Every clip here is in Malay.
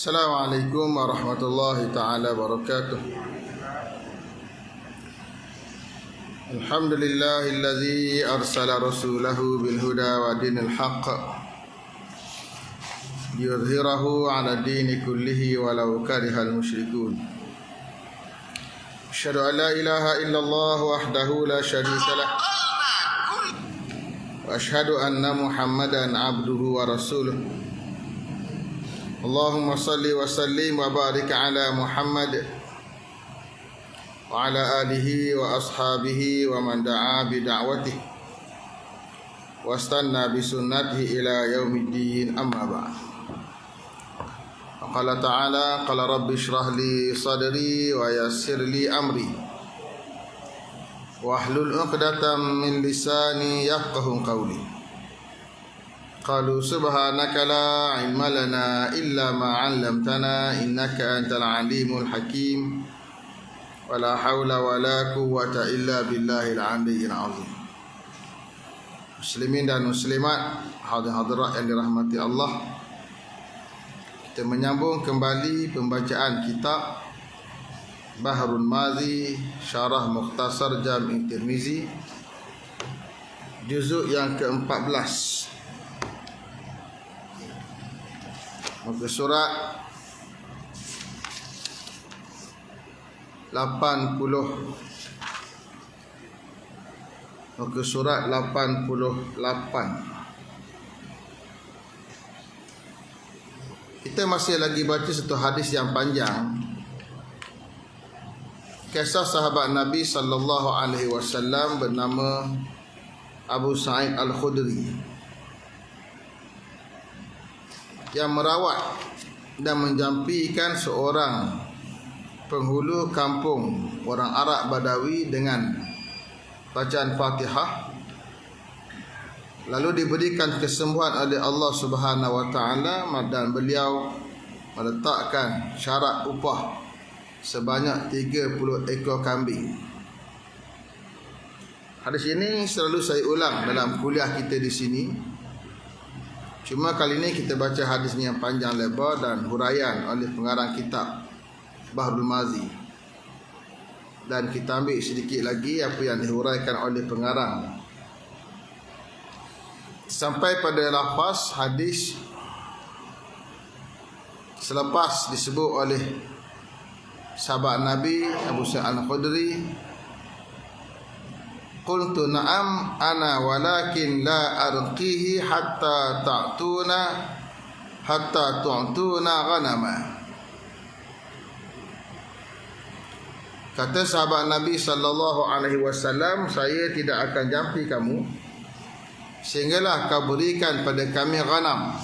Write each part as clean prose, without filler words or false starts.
Assalamualaikum warahmatullahi ta'ala wabarakatuh. Alhamdulillahilladzi arsala rasulahu bilhuda wa dinil haqq liyudhhirahu ala dini kullihi walau karihal musyrikun. Asyhadu an la ilaha illallah wahdahu la syarika lah wa asyhadu anna Muhammadan abduhu wa rasuluh. Allahumma salli wa sallim wa barik ala Muhammad wa ala alihi wa ashabihi wa man da'a bi da'watihi wa istanna bi sunnatihi ila yaumiddin, amma ba'd. Qala ta'ala qala rabbi shrah li sadri wa yassir li amri wahlul 'uqdatam min lisani yafqahu qawli. Qalu subhanaka la ilma lana illa ma 'allamtana innaka antal alimul hakim wa la haula wa la quwwata illa billahil aliyyil azim. Muslimin dan muslimat, hadirat yang dirahmati Allah, kita menyambung kembali pembacaan kitab Bahrul Mazi Syarah Mukhtasar Jami' Tirmizi, juzuk yang ke-14, muka surat 80, muka surat 88. Kita masih lagi baca satu hadis yang panjang, kisah sahabat Nabi sallallahu alaihi wasallam bernama Abu Sa'id Al-Khudri yang merawat dan menjampikan seorang penghulu kampung orang Arab Badawi dengan bacaan Fatihah, lalu diberikan kesembuhan oleh Allah Subhanahu wa taala dan beliau meletakkan syarat upah sebanyak 30 ekor kambing. Hadis ini selalu saya ulang dalam kuliah kita di sini. Cuma kali ini kita baca hadis ni yang panjang lebar dan huraian oleh pengarang kitab Bahrul Mazi, dan kita ambil sedikit lagi apa yang dihuraikan oleh pengarang sampai pada lafaz hadis selepas disebut oleh sahabat Nabi Abu Sa'id Al-Khudri, qultu na'am ana walakin la arqihi hatta tu'tuna ghanama. Kata sahabat Nabi sallallahu alaihi wasallam, saya tidak akan jampi kamu sehinggalah kau berikan pada kami ghanam,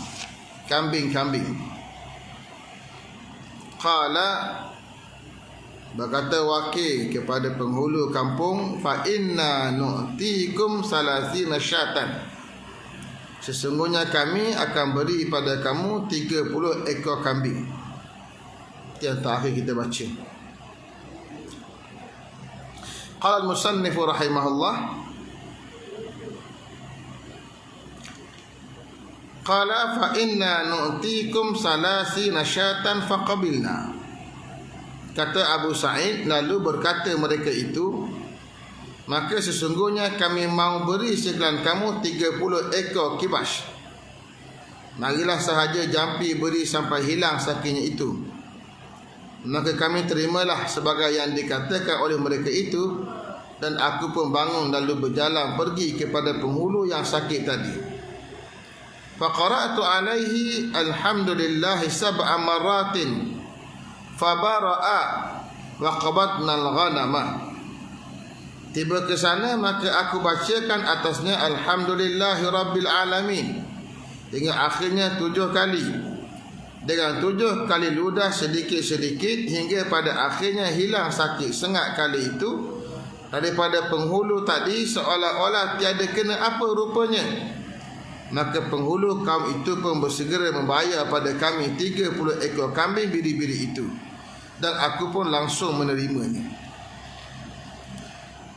kambing-kambing. Qala, berkata wakil kepada penghulu kampung, fa inna nu'tikum salasina syatan, sesungguhnya kami akan beri pada kamu 30 ekor kambing. Yang terakhir kita baca. Qala al-musannif rahimahullah, qala fa inna nu'tikum salasina syatan faqabilna. Kata Abu Sa'id, lalu berkata mereka itu, maka sesungguhnya kami mau beri sekalian kamu 30 ekor kibas. Marilah sahaja jampi beri sampai hilang sakinya itu. Maka kami terimalah sebagai yang dikatakan oleh mereka itu, dan aku pun bangun lalu berjalan pergi kepada penghulu yang sakit tadi. Faqara'tu alaihi alhamdulillahi sab'a maratin fabara'a wa qabatna al-ghanama. Tiba ke sana maka aku bacakan atasnya alhamdulillahi rabbil alamin hingga akhirnya 7 kali, dengan 7 kali ludah sedikit-sedikit hingga pada akhirnya hilang sakit sengat kali itu daripada penghulu tadi, seolah-olah tiada kena apa rupanya. Maka penghulu kaum itu pun bersegera membayar pada kami 30 ekor kambing biri-biri itu, dan aku pun langsung menerimanya.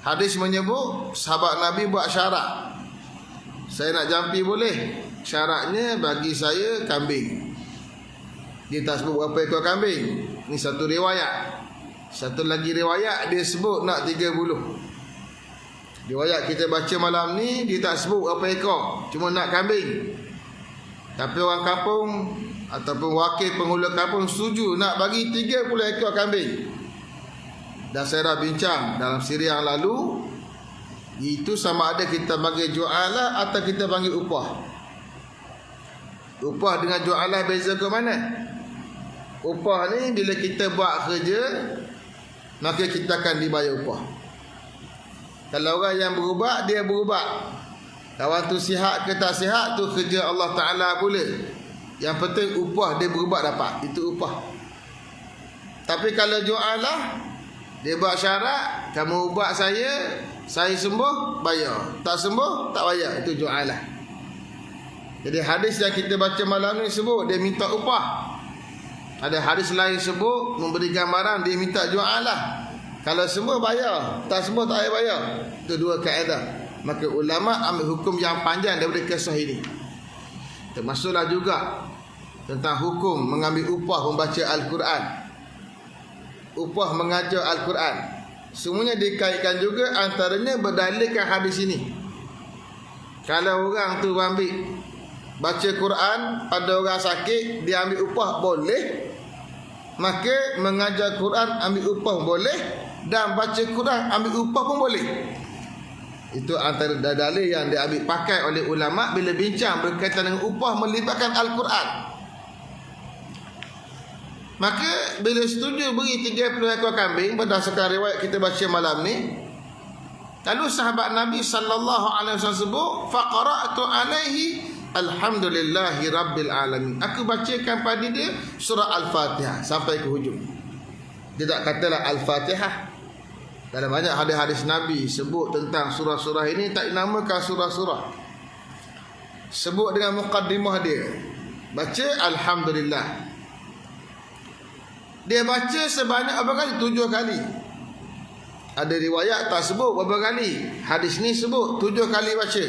Hadis menyebut sahabat Nabi buat syarat, saya nak jampi boleh, syaratnya bagi saya kambing. dia tak sebut berapa ekor kambing. Ni satu riwayat. Satu lagi riwayat dia sebut nak 30. Riwayat kita baca malam ni dia tak sebut berapa ekor, cuma nak kambing. Tapi orang kampung ataupun wakil penghulu kampung setuju nak bagi 30 ekor kambing. Dan saya dah bincang dalam siri yang lalu, itu sama ada kita bagi jualah atau kita panggil upah. Upah dengan jualah beza ke mana? Upah ni bila kita buat kerja, maka kita akan dibayar upah. Kalau orang yang berubat, dia berubat. Kawan tu sihat ke tak sihat, tu kerja Allah Ta'ala pula. Yang penting upah dia berubat dapat, itu upah. Tapi kalau jualah, dia buat syarat, kamu ubat saya sembuh, bayar. Tak sembuh, tak bayar. Itu jualah. Jadi hadis yang kita baca malam ni sebut dia minta upah. Ada hadis lain sebut memberi gambaran dia minta jualah. Kalau sembuh bayar, tak sembuh tak payah bayar. Itu dua kaedah. Maka ulama ambil hukum yang panjang daripada kisah ini. Termasuklah juga tentang hukum mengambil upah membaca Al-Quran, upah mengajar Al-Quran. Semuanya dikaitkan juga, antaranya berdalilkan hadis ini. Kalau orang tu ambil baca Quran pada orang sakit, dia ambil upah boleh. Maka mengajar Quran ambil upah boleh, dan baca Quran ambil upah pun boleh. Itu antara dalil yang diambil pakai oleh ulama bila bincang berkaitan dengan upah melibatkan Al-Quran. Maka bila setuju beri 30 ekor kambing berdasarkan riwayat kita baca malam ni, lalu sahabat Nabi sallallahu alaihi wasallam sebut, faqara'tu alaihi alhamdulillahi rabbil alamin. Aku bacakan pada dia surah Al-Fatihah sampai ke hujung. Dia tak katalah Al-Fatihah. Dalam banyak hadis-hadis Nabi sebut tentang surah-surah ini tak dinamakan surah-surah. Sebut dengan muqaddimah dia. Baca alhamdulillah. Dia baca sebanyak berapa kali? 7 kali. Ada riwayat tak sebut berapa kali. Hadis ni sebut 7 kali baca.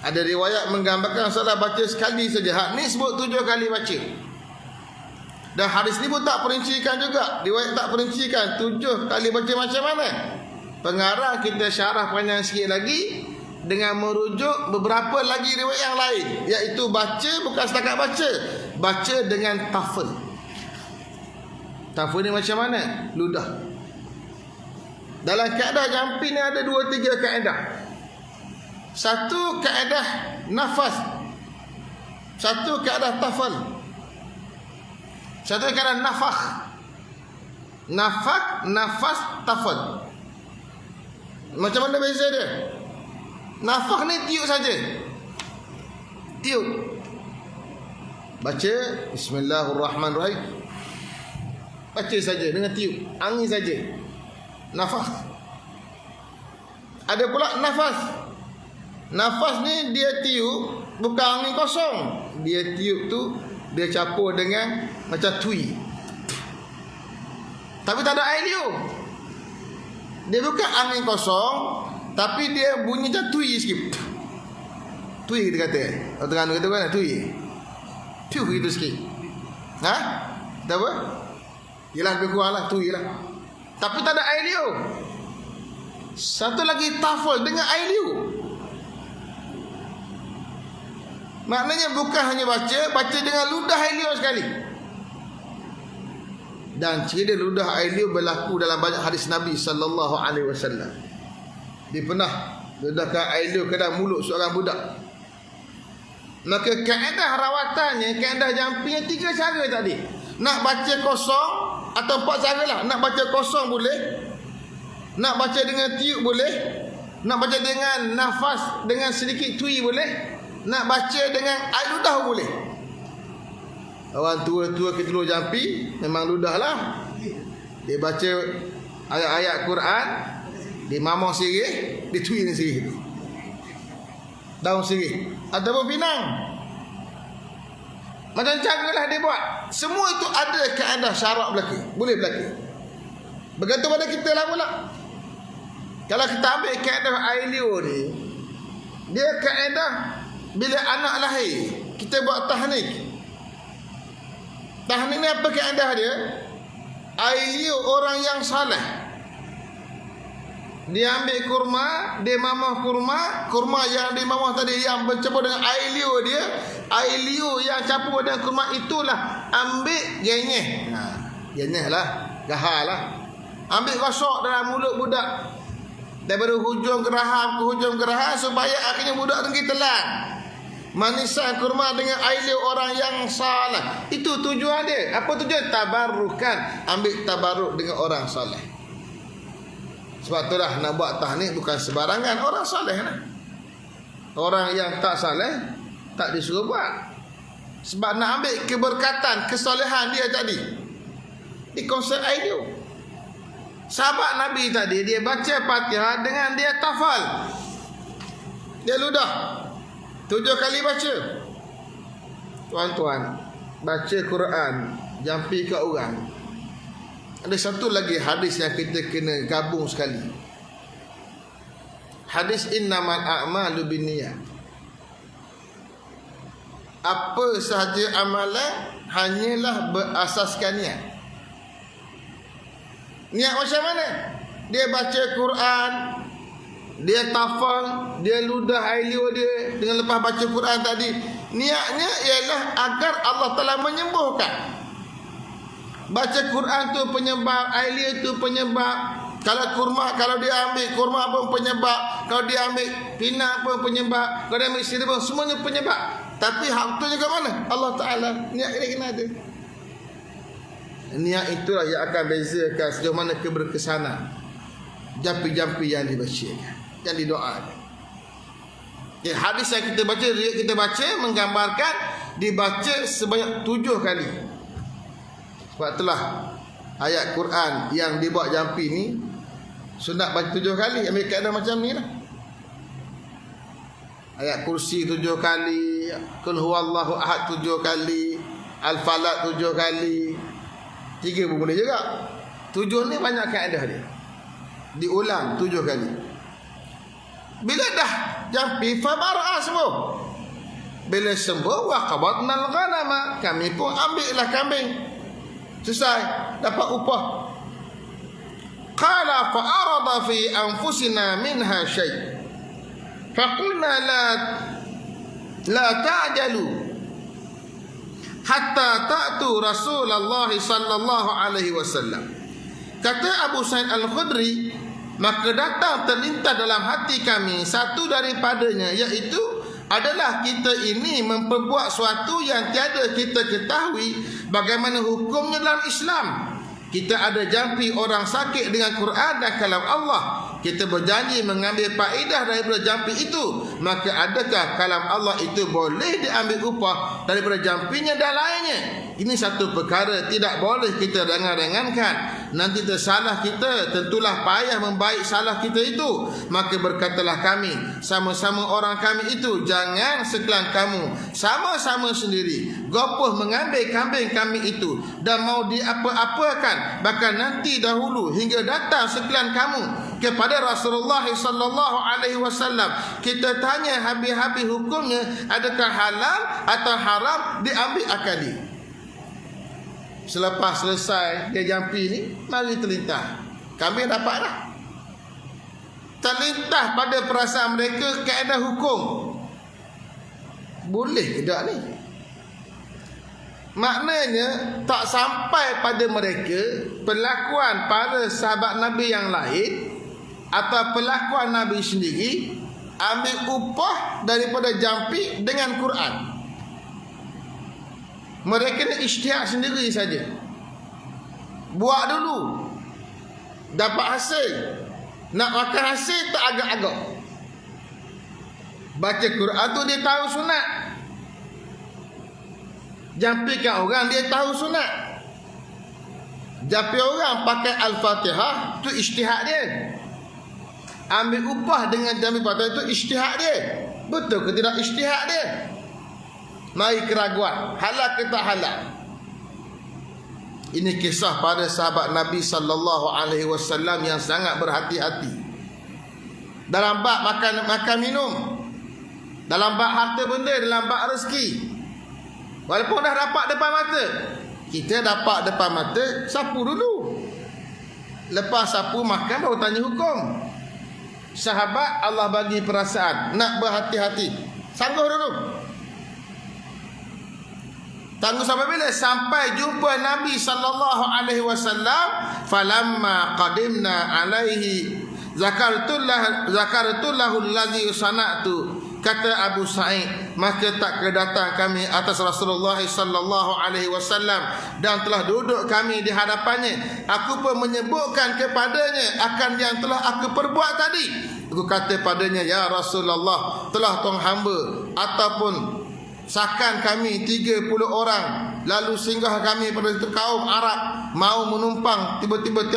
Ada riwayat menggambarkan salah baca sekali saja. Hadis ni sebut 7 kali baca. Dan hadis ni pun tak perincikan juga. Riwayat tak perincikan 7 kali baca macam mana. Pengarang kita syarah panjang sikit lagi dengan merujuk beberapa lagi riwayat yang lain, iaitu baca bukan setakat baca, baca dengan tafel. Tafel ni macam mana? Ludah. Dalam kaedah jampi ni ada 2-3 kaedah. Satu kaedah nafas, satu kaedah tafel, satu kaedah nafakh. Nafak, nafas, tafal. Macam mana beza dia? Nafakh ni tiup saja. Tiup. Baca Bismillahirrahmanirrahim. Baca saja dengan tiup, angin saja. Nafakh. Ada pula nafas. Nafas ni dia tiup bukan angin kosong. Dia tiup tu dia campur dengan macam tui, tapi tak ada air liur. Dia bukan angin kosong, tapi dia bunyi macam tui sikit. Tui kita kata. Orang Terengganu kata kan tui. Piu gitu sikit. Ha? Tak apa? Yalah lebih kurang lah tui lah. Tapi tak ada air liur. Satu lagi tafel dengan air liur. Maknanya bukan hanya baca dengan ludah air liur sekali. Dan cerita ludah air liur berlaku dalam banyak hadis Nabi sallallahu alaihi wasallam. Dia pernah ludahkan air liur ke dalam mulut seorang budak. Maka kaedah rawatannya, kaedah jampinya 3 cara tadi. Nak baca kosong atau 4 cara lah. Nak baca kosong boleh, nak baca dengan tiup boleh, nak baca dengan nafas dengan sedikit tui boleh, nak baca dengan air ludah boleh. Orang tua-tua kita dulu jampi memang ludah lah. Dia baca ayat-ayat Quran, dia mamah sirih, dia tui ni sirih, daun sirih ataupun pinang. Macam caralah dia buat. Semua itu ada kaedah syarak berlaku, boleh berlaku. Bergantung pada kita lah pula. Kalau kita ambil kaedah air liur ni, dia kaedah bila anak lahir kita buat tahnik. Tahnik ni apa kaedah dia? Air liur orang yang saleh. Dia ambil kurma, dia mamah kurma yang dia mamah tadi yang bercampur dengan air liur dia, air liur yang campur dengan kurma itulah ambil genyeh. Genyeh lah, gahal lah. Ambil gosok dalam mulut budak. Daripada hujung geraham ke hujung geraham supaya akhirnya budak tu telan. Manisan kurma dengan air liur orang yang saleh. Itu tujuan dia. Apa tujuan? Tabarrukan. Ambil tabarruk dengan orang saleh. Sebab itulah nak buat tahnik bukan sebarangan. Orang saleh lah. Orang yang tak saleh tak disuruh buat. Sebab nak ambil keberkatan, kesolehan dia tadi. Di konsep air liur. Sahabat Nabi tadi dia baca Fatihah dengan dia tafal. Dia ludah 7 kali baca. Tuan-tuan, baca Quran jampi ke orang. Ada satu lagi hadis yang kita kena gabung sekali. Hadis innamal a'malu binniyat. Apa sahaja amalan hanyalah berasaskan niat. Niat macam mana? Dia baca Quran, dia tafal, dia ludah air liur dia dengan lepas baca Quran tadi. Niatnya ialah agar Allah Ta'ala menyembuhkan. Baca Quran tu penyebab, air liur tu penyebab. Kalau kurma, kalau dia ambil kurma pun penyebab. Kalau dia ambil pinang pun penyebab. Kalau dia ambil sirih pun semuanya penyebab. Tapi hak tu juga mana? Allah Ta'ala. Niat dia kena ada. Niat itulah yang akan bezakan sejauh mana keberkesanan jampi-jampi yang dibacakan, yang didoakan. Hadis yang kita baca menggambarkan dibaca sebanyak 7 kali. Sebab itulah ayat Quran yang dibuat jampi ni sunat baca 7 kali. Ambil kaedah macam ni lah. Ayat kursi 7 kali, Qul huwallahu ahad 7 kali, Al-Falaq 7 kali. 3 pun boleh juga. 7 ni banyak kaedah dia. Diulang 7 kali. Bila dah jampi fabara'a sembuh. Bila sembuh wa qabatnal ghanama, kami pun ambillah kambing. Selesai, dapat upah. Qala fa arada fi anfusina minha syai'. Faqulna la ta'jalu hatta ta'tu Rasulullah sallallahu alaihi wasallam. Kata Abu Sa'id Al-Khudri, maka datang terlintas dalam hati kami satu daripadanya, iaitu adalah kita ini memperbuat suatu yang tiada kita ketahui bagaimana hukumnya dalam Islam. Kita ada jampi orang sakit dengan Quran dan kalam Allah. Kita berjanji mengambil faedah daripada jampi itu. Maka adakah kalam Allah itu boleh diambil upah daripada jampinya dan lainnya? Ini satu perkara tidak boleh kita rengan-rengankan. Nanti tersalah kita, tentulah payah membaik salah kita itu. Maka berkatalah kami, sama-sama orang kami itu, jangan sekalian kamu sama-sama sendiri gopoh mengambil kambing kami itu dan mau diapa-apakan, bahkan nanti dahulu hingga datang sekalian kamu kepada Rasulullah sallallahu alaihi wasallam. Kita tanya habis-habis hukumnya, adakah halal atau haram diambil akali. Selepas selesai dia jampi ni, mari terlintas. Kambing dapat dah. Terlintas pada perasaan mereka kaedah hukum. Boleh ke tak ni? Maknanya tak sampai pada mereka perlakuan para sahabat Nabi yang lain atau perlakuan Nabi sendiri ambil upah daripada jampi dengan Quran. Mereka ni ijtihad sendiri saja. Buat dulu, dapat hasil. Nak makan hasil tak agak-agak. Baca Quran tu dia tahu sunat. Jampikan orang dia tahu sunat. Jampi orang pakai Al-Fatihah tu ijtihad dia. Ambil upah dengan jampi Fatihah tu ijtihad dia. Betul ke tidak ijtihad dia? Mari keraguan, halal ke tak halal. Ini kisah pada sahabat Nabi sallallahu alaihi wasallam yang sangat berhati-hati dalam bab makan minum, dalam bab harta benda, dalam bab rezeki. Walaupun dah dapat depan mata, Kita dapat depan mata, sapu dulu. Lepas sapu makan baru tanya hukum. Sahabat Allah bagi perasaan nak berhati-hati. Sangguh dulu. Tangguh sampai bila? Sampai jumpa Nabi sallallahu alaihi wasallam. Falamma qadimna alaihi zakartullahu allazi sana'tu. Kata Abu Sa'id, maka tak kedatang kami atas Rasulullah sallallahu alaihi wasallam dan telah duduk kami di hadapannya. Aku pun menyebutkan kepadanya akan yang telah aku perbuat tadi. Aku kata padanya, ya Rasulullah, telah tuan hamba ataupun sakan kami 30 orang lalu singgah kami pada kaum Arab mau menumpang, tiba-tiba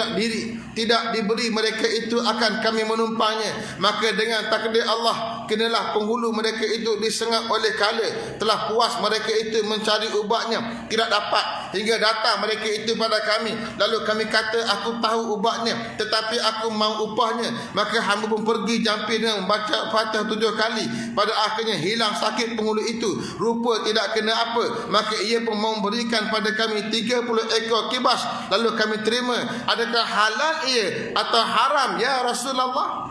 tidak diberi mereka itu akan kami menumpangnya. Maka dengan takdir Allah kenalah penghulu mereka itu disengat oleh kala. Telah puas mereka itu mencari ubatnya, tidak dapat, hingga datang mereka itu pada kami. Lalu kami kata, aku tahu ubatnya tetapi aku mau upahnya. Maka hamba pun pergi jampi dengan membaca Fatihah 7 kali. Pada akhirnya hilang sakit penghulu itu, rupa tidak kena apa. Maka ia pun memberikan pada kami 30 ekor kibas. Lalu kami terima. Adakah halal ia atau haram ya Rasulullah?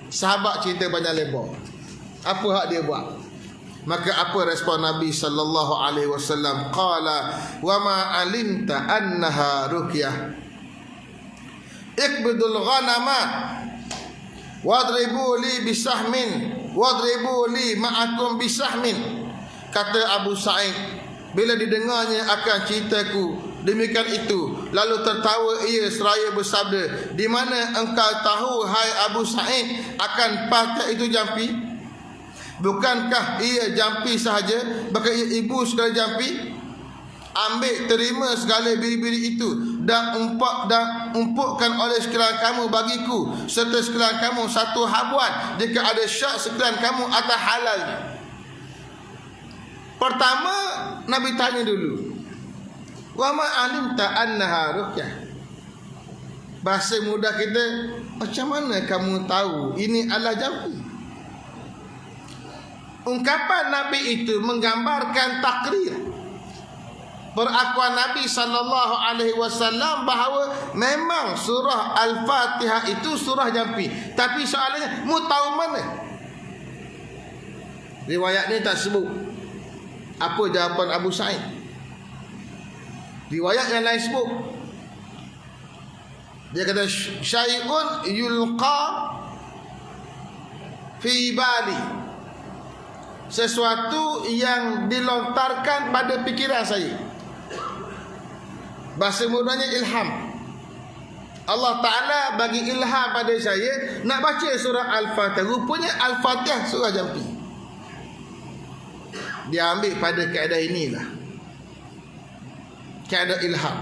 Sahabat cerita banyak lebar. Apa hak dia buat? Maka apa respon Nabi sallallahu alaihi wasallam? Qala wa ma alimta annaha ruqyah. Iqbidul ghanama wadribu li bisahmin wadribu li ma'akum bisahmin. Kata Abu Sa'id, bila didengarnya akan ceritaku demikian itu, lalu tertawa ia seraya bersabda, di mana engkau tahu hai Abu Sa'id akan patah itu jampi? Bukankah ia jampi sahaja, bahkan ia ibu segala jampi? Ambil terima segala biri-biri itu dan umpukkan oleh sekalian kamu bagiku serta sekalian kamu satu habuan jika ada syak sekalian kamu atas halal. Pertama Nabi tanya dulu, wa ma alimta annaha ruqyah. Bahasa mudah kita, macam mana kamu tahu ini adalah jampi? Ungkapan Nabi itu menggambarkan takrir perakuan Nabi sallallahu alaihi wasallam bahawa memang surah Al-Fatihah itu surah jampi. Tapi soalannya, mu tahu mana? Riwayat ni tak sebut apa jawapan Abu Sa'id. Riwayat yang lain sebut, dia kata syai'un yulqa fi bali, sesuatu yang dilontarkan pada pikiran saya. Bahasa mudahnya ilham. Allah Ta'ala bagi ilham pada saya nak baca surah Al-Fatihah. Rupanya Al-Fatihah surah jampi. Dia ambil pada keadaan inilah, keadaan ilham.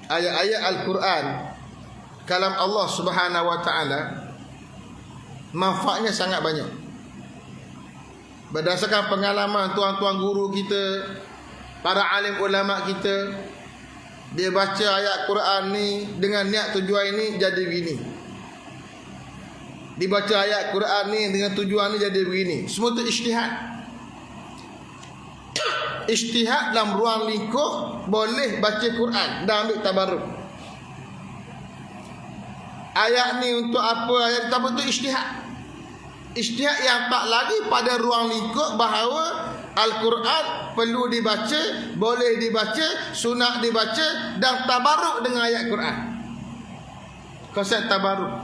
Ayat-ayat Al-Quran, kalam Allah Subhanahu wa Ta'ala, manfaatnya sangat banyak. Berdasarkan pengalaman tuan-tuan guru kita, para alim ulama kita, dia baca ayat Quran ni dengan niat tujuan ini jadi begini, dibaca ayat Quran ni dengan tujuan ni jadi begini. Semua tu ijtihad. Ijtihad dalam ruang lingkup boleh baca Quran dan ambil tabarruk. Ayat ni untuk apa, ayat apa tu ijtihad. Ijtihad yang tak lagi pada ruang lingkup bahawa Al-Quran perlu dibaca, boleh dibaca, sunat dibaca dan tabarruk dengan ayat Quran. Konsep tabarruk,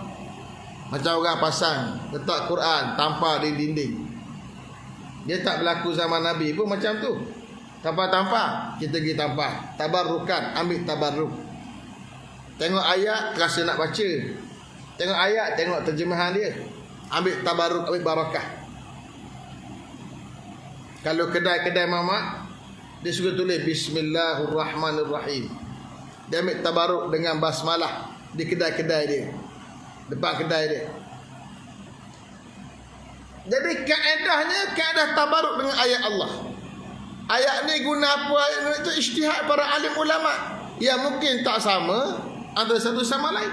macam orang pasang letak Quran tampar di dinding. Dia tak berlaku zaman Nabi pun macam tu. Tampar-tampar, kita pergi tampar. Tabarrukan, ambil tabarruk. Tengok ayat, terasa nak baca. Tengok ayat, tengok terjemahan dia, ambil tabarruk, ambil barakah. Kalau kedai-kedai mamak, dia suka tulis Bismillahirrahmanirrahim. Dia ambil tabarruk dengan basmalah di kedai-kedai dia, depan kedai dia. Jadi kaedahnya kaedah tabarruk dengan ayat Allah. Ayat ni guna apa? Ayat ni itu ijtihad para alim ulama yang mungkin tak sama antara satu sama lain.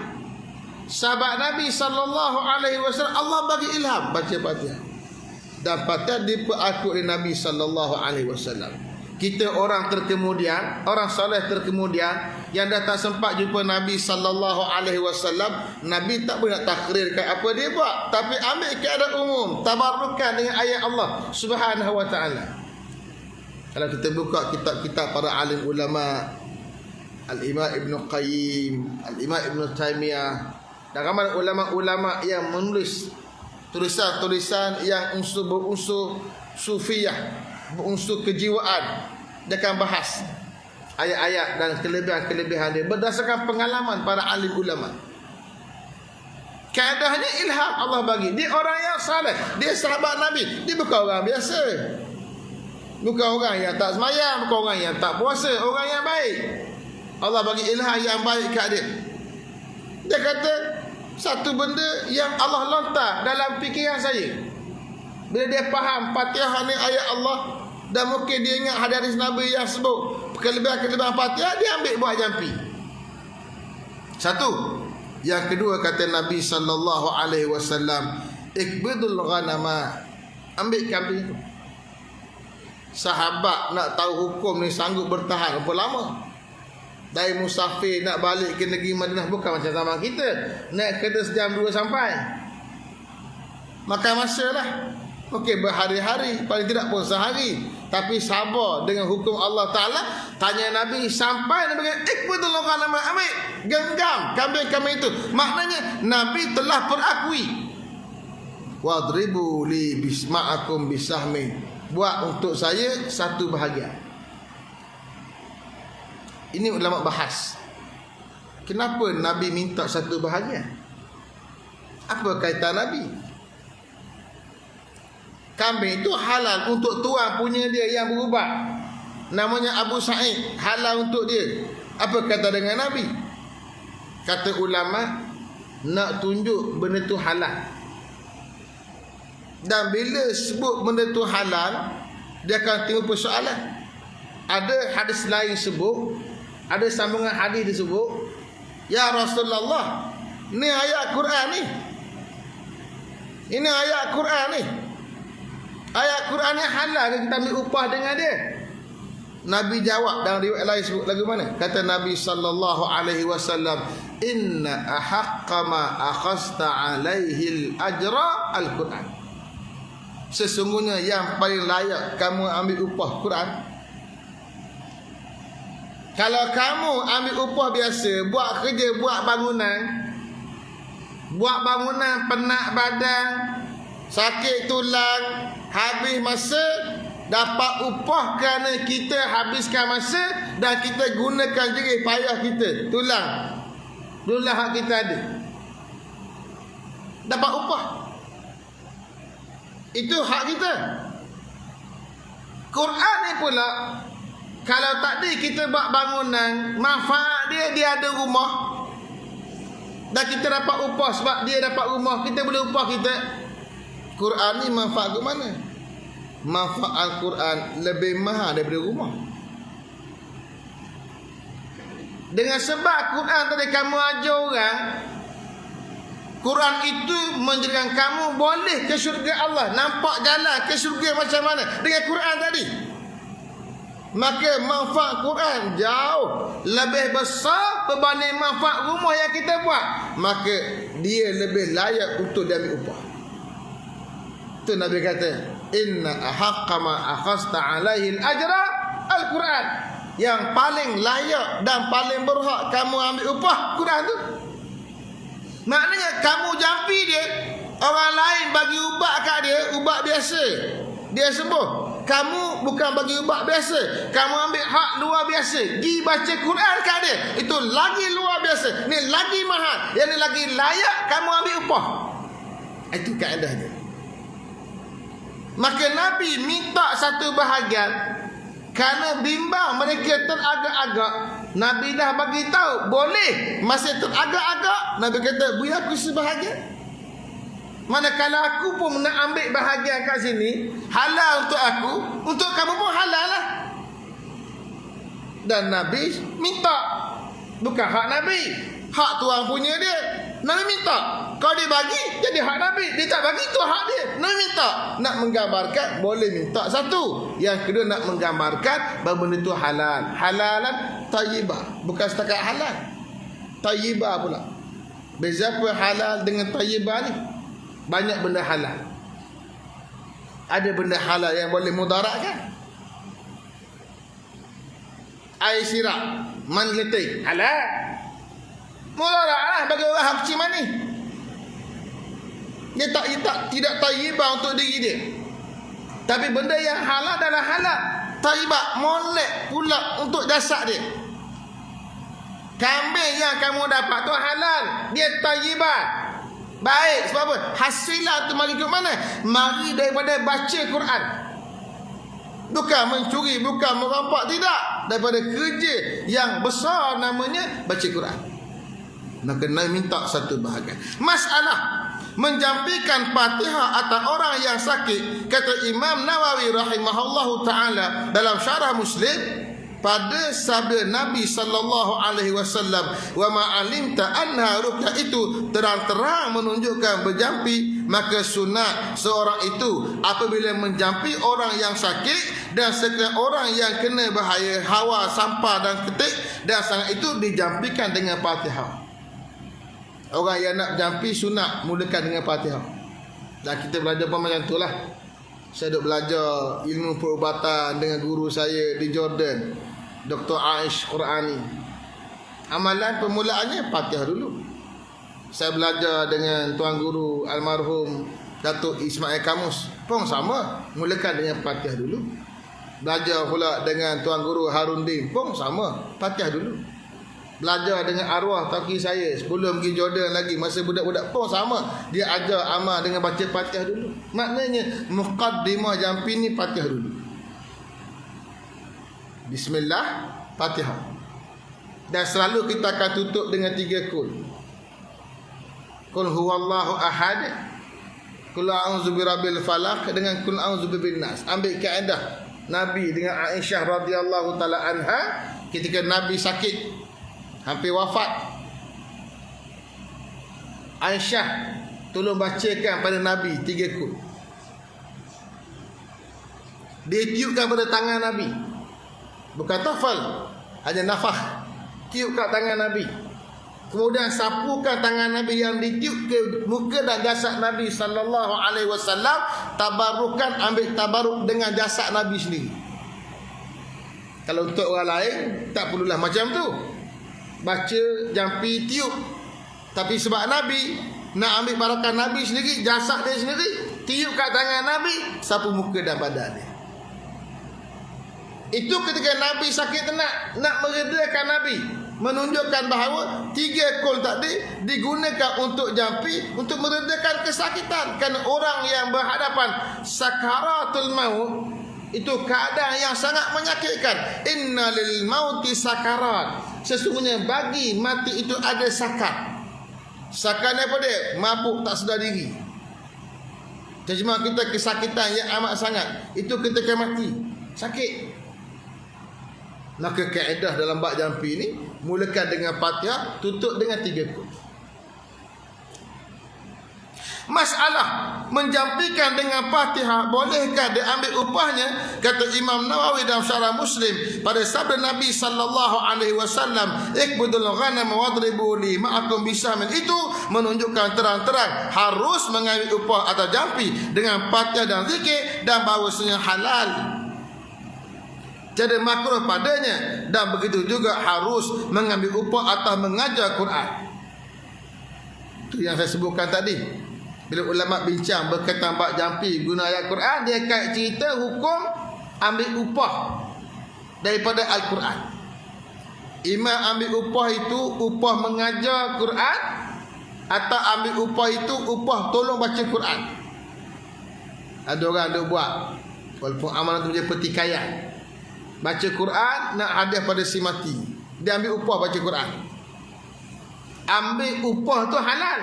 Sahabat Nabi sallallahu alaihi wasallam Allah bagi ilham baca Fatihah, dan Fatihah diperakut oleh Nabi sallallahu alaihi wasallam. kita orang terkemudian, orang soleh terkemudian yang dah tak sempat jumpa Nabi sallallahu alaihi wasallam, Nabi tak boleh nak takrirkan apa dia buat, tapi ambil keadaan umum, tabarrukan dengan ayat Allah Subhanahu wa taala. Kalau kita buka kitab-kitab para alim ulama, Al-Imam Ibn Qayyim, Al-Imam Ibn Taymiyah, dan ramai ulama-ulama yang menulis tulisan-tulisan yang berunsur sufiyah, berunsur kejiwaan, dia akan bahas ayat-ayat dan kelebihan-kelebihan dia berdasarkan pengalaman para alim ulama. Keadaannya ilham Allah bagi. Dia orang yang saleh, dia sahabat Nabi, dia bukan orang biasa, bukan orang yang tak semayang, bukan orang yang tak puasa, orang yang baik. Allah bagi ilham yang baik kat dia. Dia kata satu benda yang Allah lontar dalam fikiran saya, bila dia faham Fatihah ni ayat Allah, dan mungkin dia ingat hadis Nabi yang sebut kelebihan-kelebihan Fatihah, dia ambil buat jampi. Satu. Yang kedua, kata Nabi sallallahu alaihi wasallam, ikbidul ghanama, ambil kambing itu. Sahabat nak tahu hukum ni sanggup bertahan berapa lama? Dari musafir nak balik ke negeri Madinah, bukan macam zaman kita naik kereta sejam 2 sampai. Makan masa lah. Okey, berhari-hari, paling tidak pun sehari, tapi sabar dengan hukum Allah Ta'ala. Tanya Nabi sampai Nabi kata, ikbidul ghanama, ambil, genggam kambing-kambing itu. Maknanya Nabi telah berakui, wadribu li bisma'akum bisahmi, buat untuk saya satu bahagian. Ini ulama bahas, kenapa Nabi minta satu bahagian? Apa kaitan Nabi? Kambing itu halal untuk tuan punya dia yang berubah, namanya Abu Sa'id, halal untuk dia. Apa kata dengan Nabi? Kata ulama, nak tunjuk benda tu halal. Dan bila sebut benda tu halal, dia akan timbul persoalan. Ada hadis lain sebut, ada sambungan hadis disebut, ya Rasulullah, ni ayat Quran ni, ini ayat Quran ni, ayat Quran ni halal ke kita ambil upah dengan dia? Nabi jawab dalam riwayat lain sebut lagu mana? Kata Nabi sallallahu alaihi wasallam, inna ahaqqa ma akhasta alaihi al-ajra al-Quran. Sesungguhnya yang paling layak kamu ambil upah Quran. Kalau kamu ambil upah biasa, buat kerja, buat bangunan penat badan, sakit tulang, habis masa, dapat upah kerana kita habiskan masa dan kita gunakan jerih payah kita, tulang hak kita ada, dapat upah. Itu hak kita. Quran ni pula, kalau tak ada kita buat bangunan, manfaat dia ada rumah, dan kita dapat upah sebab dia dapat rumah, kita boleh upah kita. Quran ni manfaat ke mana? Manfaat Al-Quran lebih mahal daripada rumah. Dengan sebab Quran tadi kamu ajar orang, Quran itu menjadikan kamu boleh ke syurga Allah, nampak jalan ke syurga macam mana dengan Quran tadi. Maka manfaat Quran jauh lebih besar berbanding manfaat rumah yang kita buat. Maka dia lebih layak untuk diambil upah. Itu Nabi kata, inna ahaqqa ma akhasta alaihi al-ajra al-Quran. Yang paling layak dan paling berhak kamu ambil upah Quran tu. Maknanya kamu jampi dia, orang lain bagi ubat kat dia, ubat biasa, dia sembuh. Kamu bukan bagi ubat biasa, kamu ambil hak luar biasa, pergi baca Quran kat dia, itu lagi luar biasa, ni lagi mahal, yang ni lagi layak kamu ambil upah. Itu kaedah dia. Maka Nabi minta satu bahagian kerana bimbang mereka teragak-agak. Nabi dah bagi tahu boleh, masih teragak-agak, Nabi kata beri aku sebahagian. Manakala aku pun nak ambil bahagian kat sini, halal untuk aku, untuk kamu pun halal lah. Dan Nabi minta, bukan hak Nabi, hak tuan punya dia. Nabi minta, Kalau dia bagi, jadi hak Nabi. Dia tak bagi, itu hak dia. Nak minta. Nak menggambarkan, boleh minta. Satu. Yang kedua, nak menggambarkan bahawa benda itu halal. Halalan tayyibah. Bukan setakat halal. Tayyibah pula. Beza apa halal dengan tayyibah ni? Banyak benda halal. Ada benda halal yang boleh mudarat kan? Air sirap, man letih, halal. Mudarat lah bagi orang hafci mani. Dia tidak tayyibah untuk diri dia. Tapi benda yang halal adalah halal. Tayyibah molek pula untuk jasad dia. Kambing yang kamu dapat tu halal, dia tayyibah. Baik, sebab apa? Hasilah tu mari ke mana? Mari daripada baca Quran. Bukan mencuri, bukan merampak, tidak. Daripada kerja yang besar namanya baca Quran. Maka nak minta satu bahagian. Masalah menjampikan Fatihah atas orang yang sakit, kata Imam Nawawi rahimahullahu taala dalam syarah Muslim, pada sabda Nabi sallallahu alaihi wasallam, wa ma alimta anha ruqyah, itu terang-terang menunjukkan berjampi. Maka sunat seorang itu apabila menjampi orang yang sakit dan sekiranya orang yang kena bahaya hawa, sampah dan ketik dan sangat itu dijampikan dengan Fatihah. Orang yang nak jampi sunat mulakan dengan Fatihah. Dan kita belajar pun macam itulah. Saya duk belajar ilmu perubatan dengan guru saya di Jordan, Dr. Aish Qurani. Amalan permulaannya Fatihah dulu. Saya belajar dengan tuan guru almarhum Datuk Ismail Kamus pun sama, mulakan dengan Fatihah dulu. Belajar pula dengan tuan guru Harun Din pun sama, Fatihah dulu. Belajar dengan arwah taki saya sebelum pergi Jordan lagi, masa budak-budak pun sama, dia ajar amal dengan baca Fatihah dulu. Maknanya muqaddimah jampi ni Fatihah dulu. Bismillah, Fatihah. Dan selalu kita akan tutup dengan 3 kul. Qul huwallahu ahad, qul a'udzu birabbil falaq, dengan qul a'udzu birabbin nas. Ambil kaedah Nabi dengan Aisyah radhiyallahu taala anha ketika Nabi sakit hampir wafat. Aisyah tolong bacakan pada Nabi 3 kul. Dia tiupkan pada tangan Nabi. Bukan tafal, hanya nafah. Tiup kat tangan Nabi. Kemudian sapukan tangan Nabi yang ditiup ke muka dan jasad Nabi sallallahu alaihi wasallam. Tabarukan, ambil tabaruk dengan jasad Nabi sendiri. Kalau untuk orang lain tak perlulah macam tu. Baca, jampi, tiup. Tapi sebab Nabi nak ambil barakah Nabi sendiri, jasad dia sendiri, tiup kat tangan Nabi, sapu muka dan badan dia. Itu ketika Nabi sakit nak meredakan Nabi, menunjukkan bahawa 3 kul tadi digunakan untuk jampi, untuk meredakan kesakitan. Kerana orang yang berhadapan sakaratul maut itu keadaan yang sangat menyakitkan. Inna lil mauti sakarat, sesungguhnya bagi mati itu ada sakat. Sakat apa dia? Mabuk tak sedar diri. Terjemah kita, kesakitan yang amat sangat. Itu ketika mati, sakit. Maka kaedah dalam bab jampi ni, mulakan dengan Fatihah, tutup dengan 3 kul. Masalah menjampikan dengan Fatihah, bolehkah dia ambil upahnya? Kata Imam Nawawi dalam syarah Muslim pada sabda Nabi sallallahu alaihi wasallam, ikbudul ghanam wadribu li ma'akum bisamin, itu menunjukkan terang-terang harus mengambil upah atau jampi dengan Fatihah dan zikir, dan bahawasanya halal, jadi makruh padanya, dan begitu juga harus mengambil upah atau mengajar Quran. Itu yang saya sebutkan tadi. Bila ulama bincang berkaitan bab jampi guna ayat Quran, dia kait cerita hukum ambil upah daripada Al-Quran. Imam ambil upah itu upah mengajar Quran, atau ambil upah itu upah tolong baca Quran. Ada orang ada buat, walaupun amalan itu menjadi pertikaian, baca Quran nak hadiah pada si mati, dia ambil upah baca Quran. Ambil upah tu halal.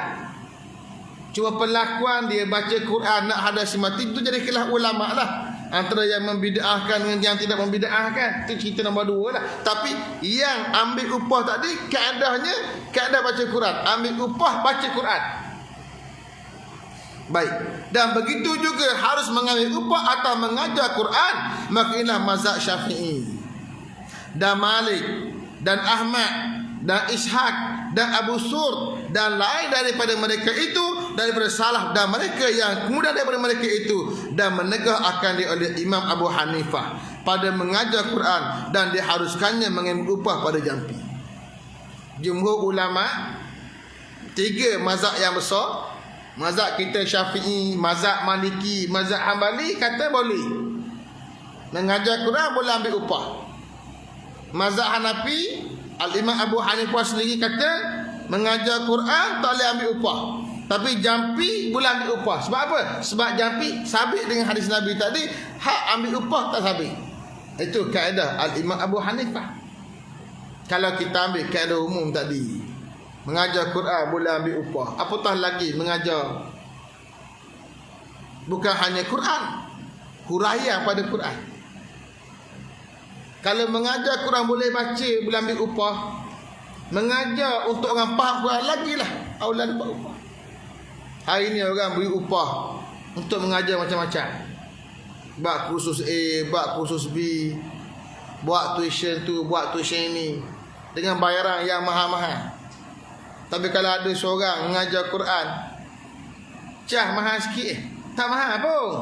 Cuma perlakuan dia baca Quran nak hadiah si mati, itu jadi khilaf ulama lah, antara yang membid'ahkan dengan yang tidak membid'ahkan. Itu cerita nombor 2 lah. Tapi yang ambil upah tadi, keadaannya keadaan baca Quran. Ambil upah baca Quran. Baik. Dan begitu juga harus mengambil upah atau mengajar Quran, maka inilah mazhab Syafi'i dan Malik dan Ahmad dan Ishaq dan Abu Sur dan lain daripada mereka itu, daripada salaf dan mereka yang kemudian daripada mereka itu, dan menegah akan oleh Imam Abu Hanifah pada mengajar Quran dan diharuskannya mengambil upah pada jampi. Jumhur ulama, tiga mazhab yang besar, mazhab kita Syafi'i, mazhab Maliki, mazhab Hambali, kata boleh mengajar Quran, boleh ambil upah. Mazhab Hanafi, Al-Imam Abu Hanifah sendiri kata mengajar Quran tak boleh ambil upah, tapi jampi boleh ambil upah. Sebab apa? Sebab jampi sabit dengan hadis Nabi tadi, hak ambil upah tak sabit. Itu kaedah Al-Imam Abu Hanifah. Kalau kita ambil kaedah umum tadi, mengajar Quran boleh ambil upah, apatah lagi mengajar bukan hanya Quran, huraian pada Quran. Kalau mengajar Quran boleh baca, boleh ambil upah, mengajar untuk orang faham Quran lagilah aula dapat upah. Hari ni orang beri upah untuk mengajar macam-macam, buat kursus A, buat kursus B, buat tuition tu, buat tuition ini, dengan bayaran yang mahal-mahal. Tapi kalau ada seorang mengajar Quran, cah mahal sikit, tak mahal pun,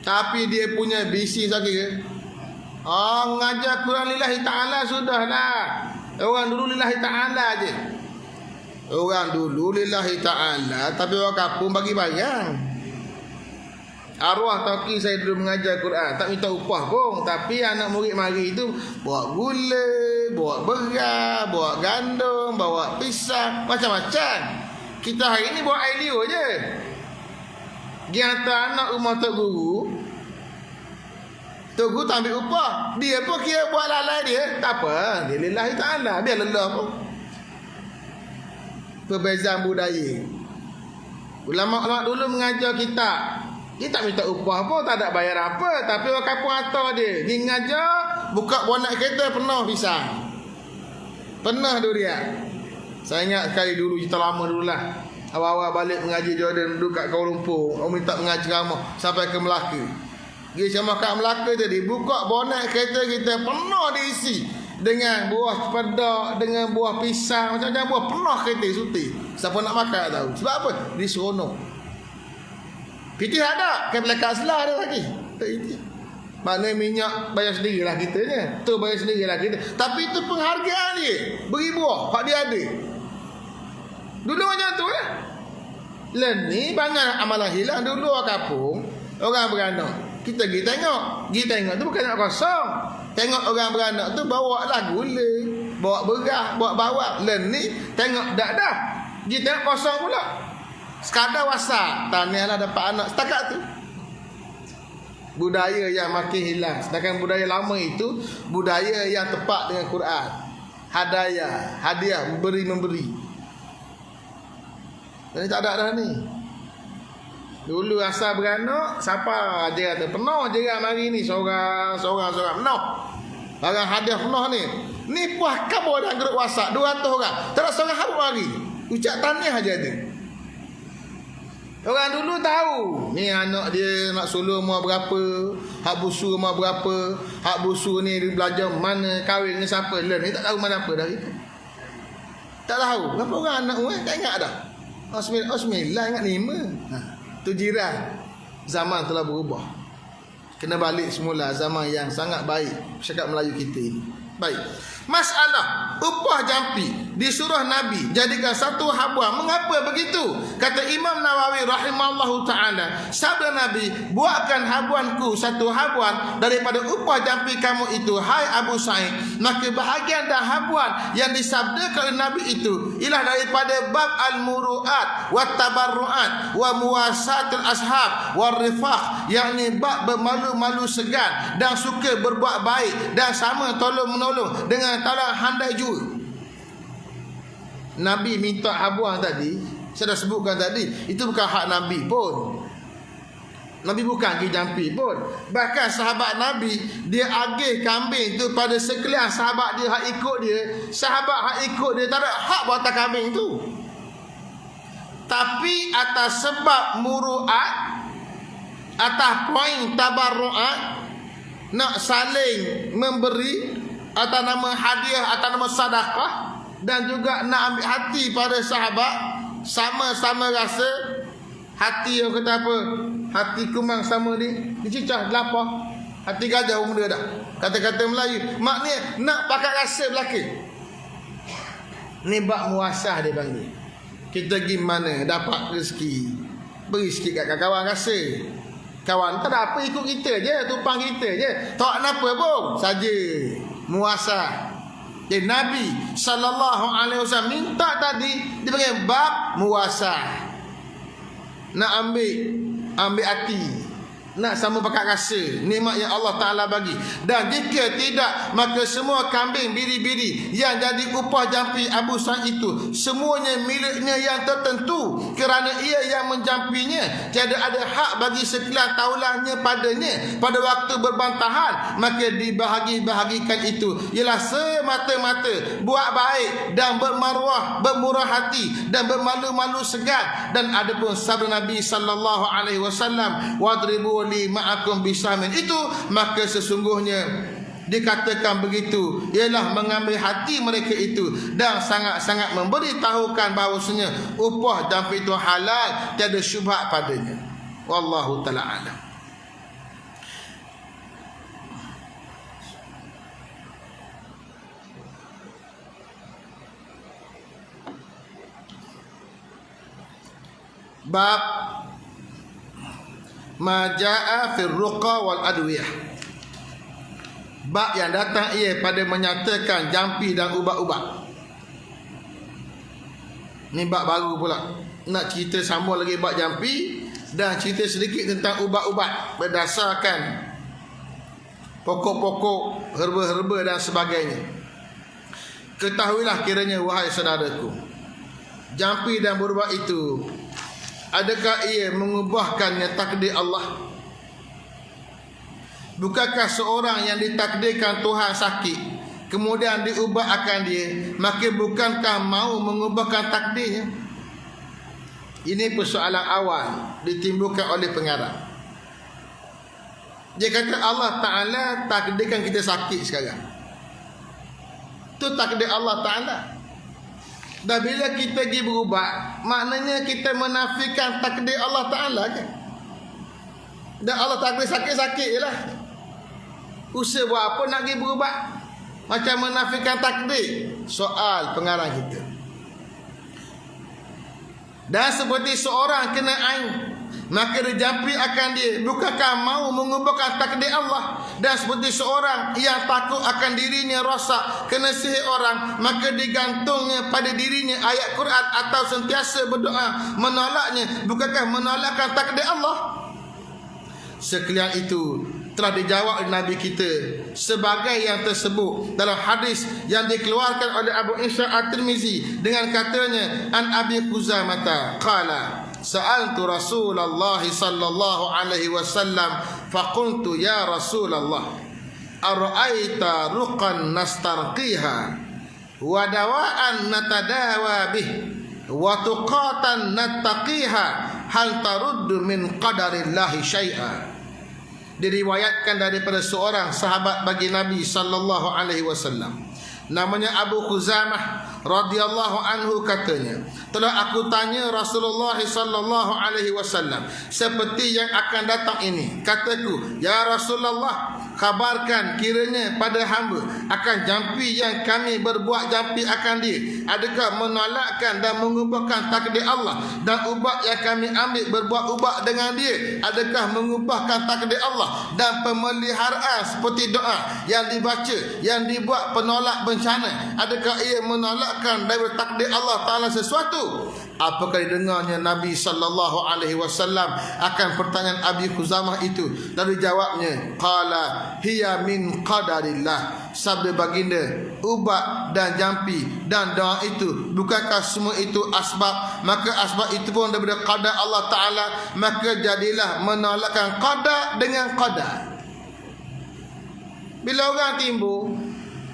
tapi dia punya bisnes lagi. Mengajar Quran lillahi ta'ala sudahlah. Orang dulu lillahi ta'ala je. Orang dulu lillahi ta'ala, tapi orang kampung bagi bayang. Arwah tauki saya dulu mengajar Quran, tak minta upah pun, tapi anak murid mari itu bawa gula, bawa beras, bawa gandum, bawa pisang, macam-macam. Kita hari ni bawa air liur je. Dia hantar anak rumah tok guru, tok guru tak ambil upah, dia pun kira buat lalai dia, tak apa, dia lillahi ta'ala, biar lelah pun. Perbezaan budaya. Ulama-ulama dulu mengajar kita, dia tak minta upah pun, tak ada bayar apa, tapi orang kampung hantar dia, dia mengajar, buka bonak kereta penuh pisang, penuh durian. Saya ingat sekali dulu, cerita lama dululah, awal-awal balik mengaji Jordan, duduk kat Kuala Lumpur, orang minta mengaji ceramah sampai ke Melaka. Dia ceramah kat Melaka tadi, buka bonak kereta kita penuh diisi dengan buah pedak, dengan buah pisang, macam-macam buah, penuh kereta suti. Siapa nak makan tak tahu. Sebab apa? Dia seronok. Pitih ada, kan belakang selah ada lagi. Maknanya minyak bayar sendirilah kita ni, tu bayar sendirilah kita. Tapi itu penghargaan dia, beri buah, hak dia ada. Dulu macam tu lah. Lah ni banyak amalan hilang. Dulu orang kampung, orang beranak, kita pergi tengok tu bukan nak kosong. Tengok orang beranak tu bawa lah gula, bawa beras, bawa bawang. Lah ni tengok dah. Dia tengok kosong pula. Sekadar wasak, tahniahlah dapat anak. Setakat tu. Budaya yang makin hilang. Sedangkan budaya lama itu budaya yang tepat dengan Quran. Hadiah, memberi. Jadi tak ada dah ni. Dulu asal beranak, siapa dia kata penuh je mari ni, seorang penuh. Barang hadiah penuh ni. Ni puas kabur dalam grup WhatsApp 200 orang. Tak ada seorang habis mari. Ucap tahniah aja ada. Orang dulu tahu, ni anak dia nak suluh umur berapa, hak busu umur berapa, hak busu ni dia belajar mana, kahwin dengan siapa. Ni tak tahu mana apa dah kita. Tak tahu. Berapa orang anak tak ingat dah. Bismillah ingat 5. Tu jiran. Zaman telah berubah. Kena balik semula zaman yang sangat baik cakap Melayu kita ini. Baik. Masalah upah jampi di surah Nabi jadikan satu habuan. Mengapa begitu? Kata Imam Nawawi rahimahullahu ta'ala, sabda Nabi, buatkan habuanku satu habuan daripada upah jampi kamu itu, hai Abu Sa'id. Maka bahagian dan habuan yang disabdakan oleh Nabi itu ialah daripada bab al-muru'at wa tabarru'at wa muwasatul ashab wa rifaq, yakni bab bermalu-malu segan dan suka berbuat baik dan sama tolong-menolong dengan tolong handai jua. Nabi minta habuan tadi, saya dah sebutkan tadi, itu bukan hak Nabi pun. Nabi bukan pergi jampi pun. Bahkan sahabat Nabi, dia agih kambing tu pada sekalian sahabat dia hak ikut dia. Sahabat hak ikut dia tak ada hak buat kambing tu. tapi atas sebab muru'at, atas poin tabarru'at, nak saling memberi atas nama hadiah, atas nama sedekah, dan juga nak ambil hati pada sahabat, sama-sama rasa. Hati yang kata apa? Hati kumang sama ni dicicah lapar. Hati gajah benda dah. Kata-kata Melayu. Maknanya nak pakai rasa belakang. Ni bab muasah dia panggil. Kita pergi mana dapat rezeki, beri sikit kat kawan rasa. Kawan tak ada apa, ikut kita je, tumpang kita je. Tak apa pun, saja muasah. Jadi Nabi SAW minta tadi, dia panggil bab muasah. Nak ambil hati, nak sama pakat rasa nikmat yang Allah Ta'ala bagi. Dan jika tidak, maka semua kambing biri-biri yang jadi upah jampi Abu Sa'id itu semuanya miliknya yang tertentu, kerana ia yang menjampinya. Tiada ada hak bagi sekilas taulannya padanya pada waktu berbantahan. Maka dibahagi-bahagikan itu ialah semata-mata buat baik dan bermaruah, bermurah hati dan bermalu-malu segan. Dan ada pun sabda Nabi SAW, wadribu li ma'akum bisamin, itu maka sesungguhnya dikatakan begitu ialah mengambil hati mereka itu dan sangat-sangat memberitahukan bahawasanya upah jampi itu halal, tiada syubhat padanya. Wallahu ta'ala alam. Bab Maja'a fil ruqa wal adwiyah. Bab yang datang ia pada menyatakan jampi dan ubat-ubat. Ni bab baru pula. Nak cerita sambung lagi bab jampi dan cerita sedikit tentang ubat-ubat berdasarkan pokok-pokok, herba-herba dan sebagainya. Ketahuilah kiranya wahai saudaraku, jampi dan berubat itu, adakah ia mengubahkannya takdir Allah? Bukankah seorang yang ditakdirkan Tuhan sakit, kemudian diubah akan dia, maka bukankah mau mengubahkan takdirnya? Ini persoalan awal ditimbulkan oleh pengarang. Dia kata Allah Ta'ala takdirkan kita sakit sekarang. Itu takdir Allah Ta'ala. Dan bila kita pergi berubat, maknanya kita menafikan takdir Allah Ta'ala kan? Dan Allah takdir sakit-sakit je lah. Usaha buat apa nak pergi berubat? Macam menafikan takdir. Soal pengarang kita. Dan seperti seorang kena ain, maka dijampi akan dia, bukankah mau mengubahkan takdir Allah? Dan seperti seorang yang takut akan dirinya rosak kena sihir orang, maka digantungnya pada dirinya ayat Quran atau sentiasa berdoa menolaknya, bukankah menolakkan takdir Allah? Sekalian itu telah dijawab oleh Nabi kita sebagai yang tersebut dalam hadis yang dikeluarkan oleh Abu Isa At-Tirmizi dengan katanya, an Abi Khuzamah qala sa'altu Rasulullah sallallahu alaihi wasallam faqultu ya Rasulullah ara'aita ruqan nastarqiha wa dawa'an natadawa bih wa tuqatan nattaqiha hal taruddu min qadarillahi syai'a. Diriwayatkan daripada seorang sahabat bagi Nabi sallallahu alaihi wasallam, namanya Abu Khuzamah radhiyallahu anhu, katanya, telah aku tanya Rasulullah sallallahu alaihi wasallam seperti yang akan datang ini. Kataku, ya Rasulullah, kabarkan kiranya pada hamba akan jampi yang kami berbuat jampi akan dia, adakah menolakkan dan mengubahkan takdir Allah? Dan ubat yang kami ambil berbuat ubat dengan dia, adakah mengubahkan takdir Allah? Dan pemeliharaan seperti doa yang dibaca, yang dibuat penolak bencana, adakah ia menolakkan dari takdir Allah Ta'ala sesuatu? Apakah didengarnya Nabi sallallahu alaihi wasallam akan pertanyaan Abi Khuzamah itu? Lalu jawabnya, qala hiya min qadarillah. Sabda baginda, ubat dan jampi dan doa itu, bukankah semua itu asbab? Maka asbab itu pun daripada qadar Allah Ta'ala, maka jadilah menolakkan qadar dengan qadar. Bila orang timbul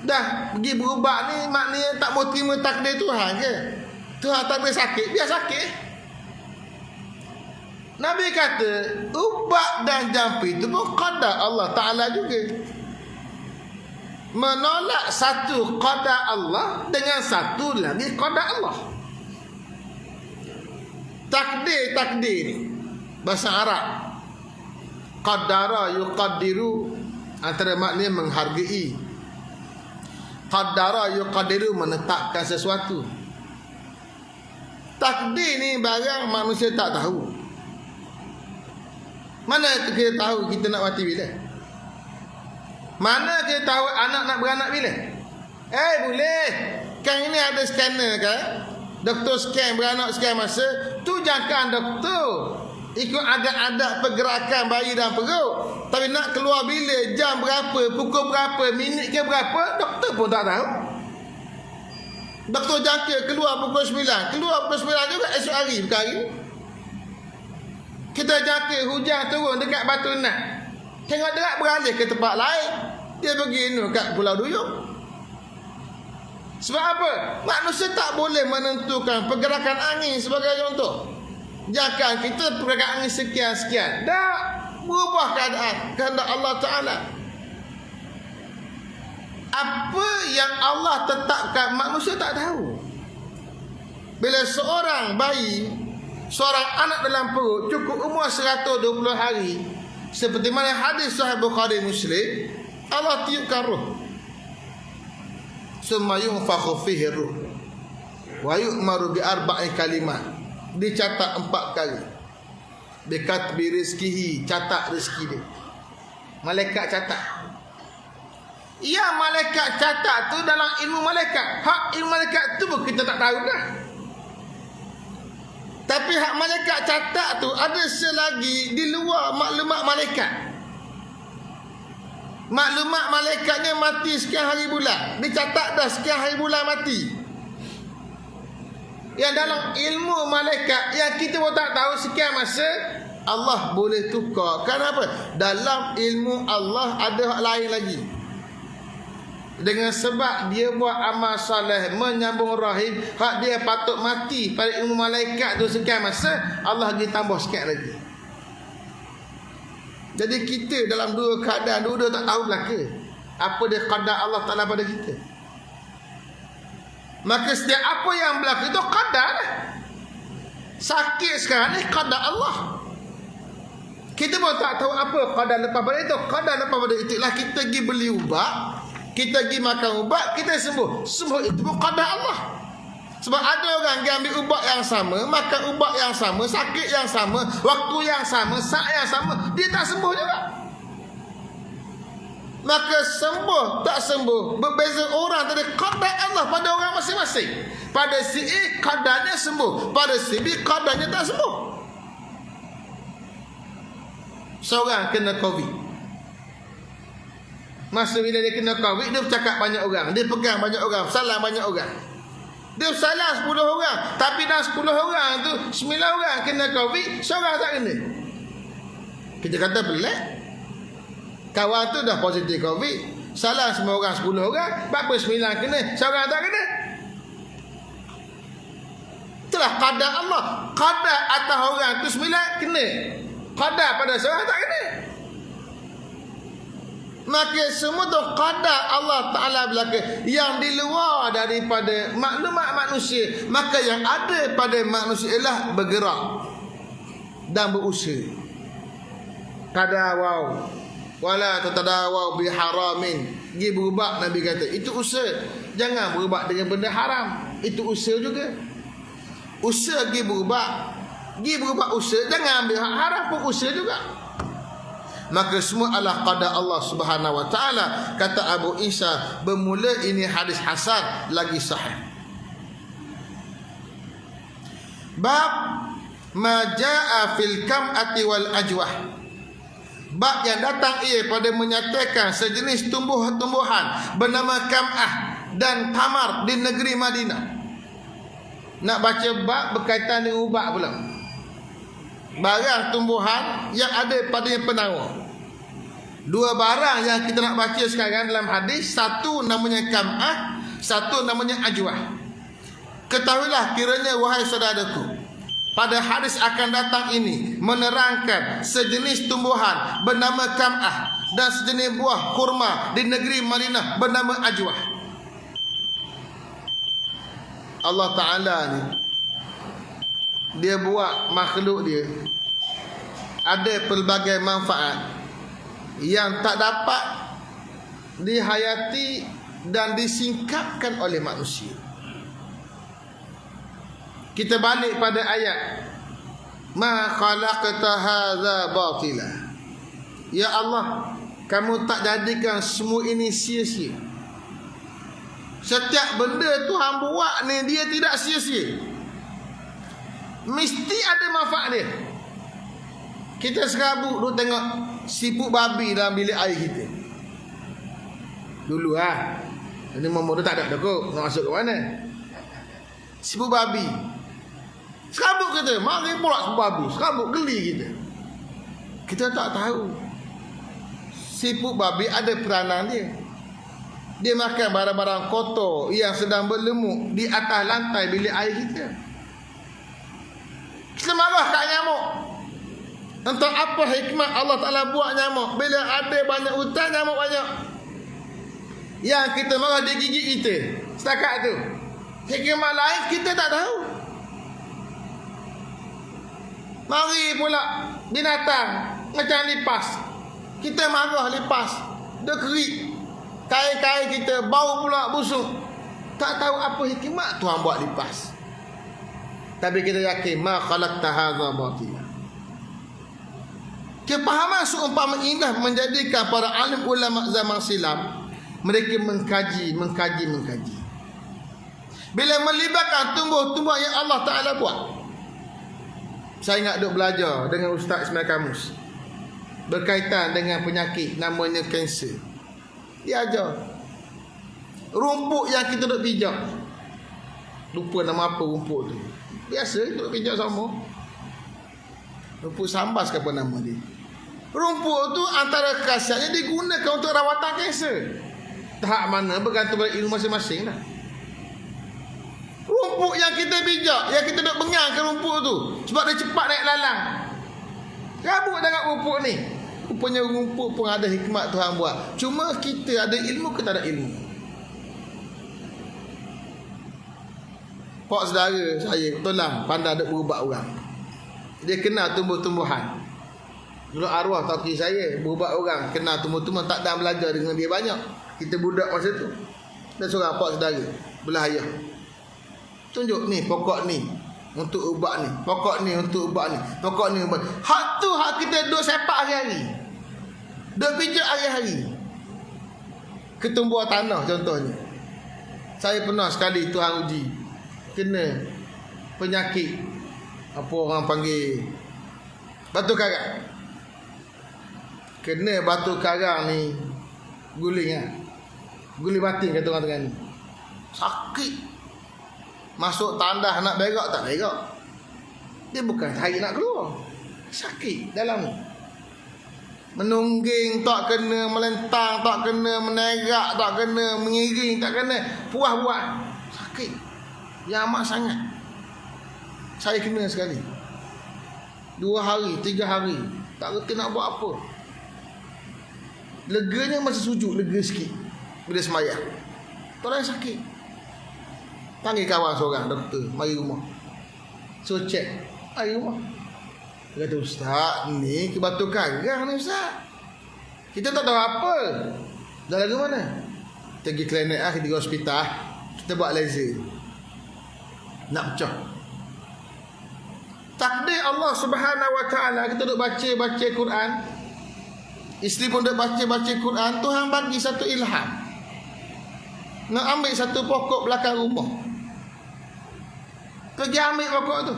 dah pergi berubat ni, maknanya tak mau terima takdir Tuhan ke? Tuhan takdir sakit, biar sakit. Nabi kata ubat dan jampi itu pun qadar Allah Ta'ala juga. Menolak satu qadar Allah dengan satu lagi qadar Allah. Takdir ni bahasa Arab, qaddara yuqaddiru, antara maknanya menghargai. Qaddara yuqaddiru, menetapkan sesuatu. Takdir ni barang manusia tak tahu. Mana kita tahu kita nak mati bila? Mana kita tahu anak nak beranak bila? Boleh. Kan ini ada scanner kan? Doktor scan beranak scan masa tu, jangkaan doktor ikut adat-adat pergerakan bayi dalam perut. Tapi nak keluar bila, jam berapa, pukul berapa, minit ke berapa, doktor pun tak tahu. Doktor jangka keluar pukul 9, keluar pukul 9 juga esok hari, bukan hari. Kita jangka hujan turun dekat Batu Nak, tengok dekat beralih ke tempat lain, dia pergi kat Pulau Duyung. Sebab apa? Manusia tak boleh menentukan pergerakan angin sebagai contoh. Jangan kita pergerakan angin sekian-sekian. Dah berubah keadaan kehendak Allah Ta'ala. Apa yang Allah tetapkan manusia tak tahu. Bila seorang bayi, seorang anak dalam perut cukup umur 120 hari, seperti mana hadis Sahih Bukhari Muslim, Allah tiupkan roh. Summa yunfakhu fihi ruh wa yu'maru bi arba'i kalimat, dicatat 4 kali. Bikatbi rizkihi, catat rezeki dia. Malaikat catat. Ya, malaikat catat tu dalam ilmu malaikat. Hak ilmu malaikat tu kita tak tahu dah. Tapi hak malaikat catat tu ada selagi di luar maklumat malaikat. Maklumat malaikatnya mati sekian hari bulan, dicatat dah sekian hari bulan mati. Yang dalam ilmu malaikat yang kita pun tak tahu sekian masa, Allah boleh tukar. Kenapa? Dalam ilmu Allah ada hak lain lagi. Dengan sebab dia buat amal soleh, menyambung rahim, hak dia patut mati pada ilmu malaikat tu sekian masa, Allah lagi tambah sikit lagi. Jadi kita dalam dua keadaan, dua-dua tak tahu belaka apa dia qadar Allah Ta'ala pada kita. Maka setiap apa yang berlaku itu qadar. Sakit sekarang ni qadar Allah. Kita pun tak tahu apa qadar lepas pada itu. Qadar lepas pada itu ialah kita pergi beli ubat, kita pergi makan ubat, kita sembuh. Sembuh itu pun qadar Allah. Sebab ada orang yang ambil ubat yang sama, makan ubat yang sama, sakit yang sama, waktu yang sama, saat yang sama, dia tak sembuh juga. Maka sembuh tak sembuh berbeza orang dari qadar Allah pada orang masing-masing. Pada si A qadarnya sembuh, pada si B qadarnya tak sembuh. Seorang kena COVID. Masa bila dia kena COVID, dia bercakap banyak orang, dia pegang banyak orang, salam banyak orang. Dia salah 10 orang, tapi dalam 10 orang tu 9 orang kena COVID, seorang tak kena. Kita kata pelik. Kawan tu dah positif COVID, salah semua orang 10 orang, berapa 9 kena, seorang tak kena. Itulah qadar Allah. Qadar atas orang tu 9 kena, qadar pada seorang tak kena. Maka semua tu qadar Allah Ta'ala belaka, yang di luar daripada maklumat manusia. Maka yang ada pada manusia ialah bergerak dan berusaha. Tadawau wala tatadawau biharamin. Pergi berubat, Nabi kata itu usaha. Jangan berubat dengan benda haram, itu usaha juga. Usaha pergi berubat usaha. Jangan ambil hak haram pun usaha juga. Maka semua adalah qadar Allah Subhanahu wa ta'ala. Kata Abu Isa, bermula ini hadis hasan lagi sahih. Bab ma jaa fil kam'ati wal ajwah. Bab yang datang ia pada menyatakan sejenis tumbuh-tumbuhan bernama kam'ah dan tamar di negeri Madinah. Nak baca bab berkaitan dengan ubat pula. Barang tumbuhan yang ada padanya penawar. Dua barang yang kita nak baca sekarang dalam hadis, satu namanya kam'ah, satu namanya ajwah. Ketahuilah kiranya wahai saudaraku, pada hadis akan datang ini menerangkan sejenis tumbuhan bernama kam'ah dan sejenis buah kurma di negeri Madinah bernama ajwah. Allah Ta'ala ni dia buat makhluk dia ada pelbagai manfaat yang tak dapat dihayati dan disingkapkan oleh manusia. Kita balik pada ayat ma khalaqta hadza batila. Ya Allah, kamu tak jadikan semua ini sia-sia. Setiap benda Tuhan buat ni dia tidak sia-sia. Mesti ada manfaat dia. Kita serabut duk tengok siput babi dalam bilik air kita. Dulu ini momor tak ada kok nak masuk ke mana. Siput babi. Serabut kita, mari pula siput babi. Serabut geli kita. Kita tak tahu siput babi ada peranan dia. Dia makan barang-barang kotor yang sedang berlemuk di atas lantai bilik air kita. Kita marah kat nyamuk. Entah apa hikmah Allah Ta'ala buat nyamuk. Bila ada banyak hutan, nyamuk banyak. Yang kita marah dia gigit kita. Setakat tu. Hikmah lain kita tak tahu. Mari pula binatang macam lipas. Kita marah lipas. Dia kerik. Kain-kain kita bau pula busuk. Tak tahu apa hikmah Tuhan buat lipas. Tapi kita yakin ma khalaqta hadza batila. Kepahaman seumpama indah menjadikan para alim ulama zaman silam mereka mengkaji. Bila melibatkan tumbuh-tumbuh yang Allah Ta'ala buat. Saya ingat duk belajar dengan Ustaz Ismail Kamus berkaitan dengan penyakit namanya kanser. Dia ajar rumput yang kita duk pijak. Lupa nama apa rumput tu. Biasa kita duk pijak sama. Rumput sambas ke apa nama dia. Rumput tu antara khasiatnya digunakan untuk rawatan kanser. Tahap mana bergantung pada ilmu masing-masing lah. Rumput yang kita bijak, yang kita duk bengang ke rumput tu sebab dia cepat naik lalang. Rabuk dengan rumput ni. Rupanya rumput pun ada hikmat Tuhan buat. Cuma kita ada ilmu ke tak ada ilmu. Pak saudara saya tolong pandai ada berubat orang. Dia kenal tumbuh-tumbuhan. Dulu arwah taki saya berubat orang, kenal tumbuh-tumbuhan, tak dah belajar dengan dia banyak. Kita budak masa tu. Dan seorang pak saudara belah ayah. Tunjuk ni pokok ni untuk ubat ni, pokok ni untuk ubat ni, pokok ni ubat. Hak tu hak kita duk sepak hari-hari. Duk pijak hari-hari. Ketumbuhan tanah contohnya. Saya pernah sekali Tuhan uji kena penyakit apa orang panggil batu karang. Kena batu karang ni guling guling batin kata orang tengah ni. Sakit. Masuk tandas nak berak tak berak. Dia bukan hari nak keluar. Sakit dalam ni. Menungging tak kena, melentang tak kena, menerak tak kena, mengiring tak kena, puas buat. Sakit. Yang amat sangat. Saya kena sekali. 2 hari, 3 hari. Tak reti nak buat apa. Leganya masih sujud, lega sikit. Bila semayang. Tak ada yang sakit. Panggil kawan seorang doktor, mari rumah. So check, mari rumah. Dia kata, Ustaz, ni ke batu karang ni Ustaz. Kita tak tahu apa. Dah lagu mana? Kita pergi klinik kita pergi hospital, kita buat laser. Nak pecah. Takdir Allah Subhanahu Wa Ta'ala, kita duk baca Quran. Isteri pun duk baca Quran. Tuhan bagi satu ilham. Nak ambil satu pokok belakang rumah. Pergi ambil pokok tu.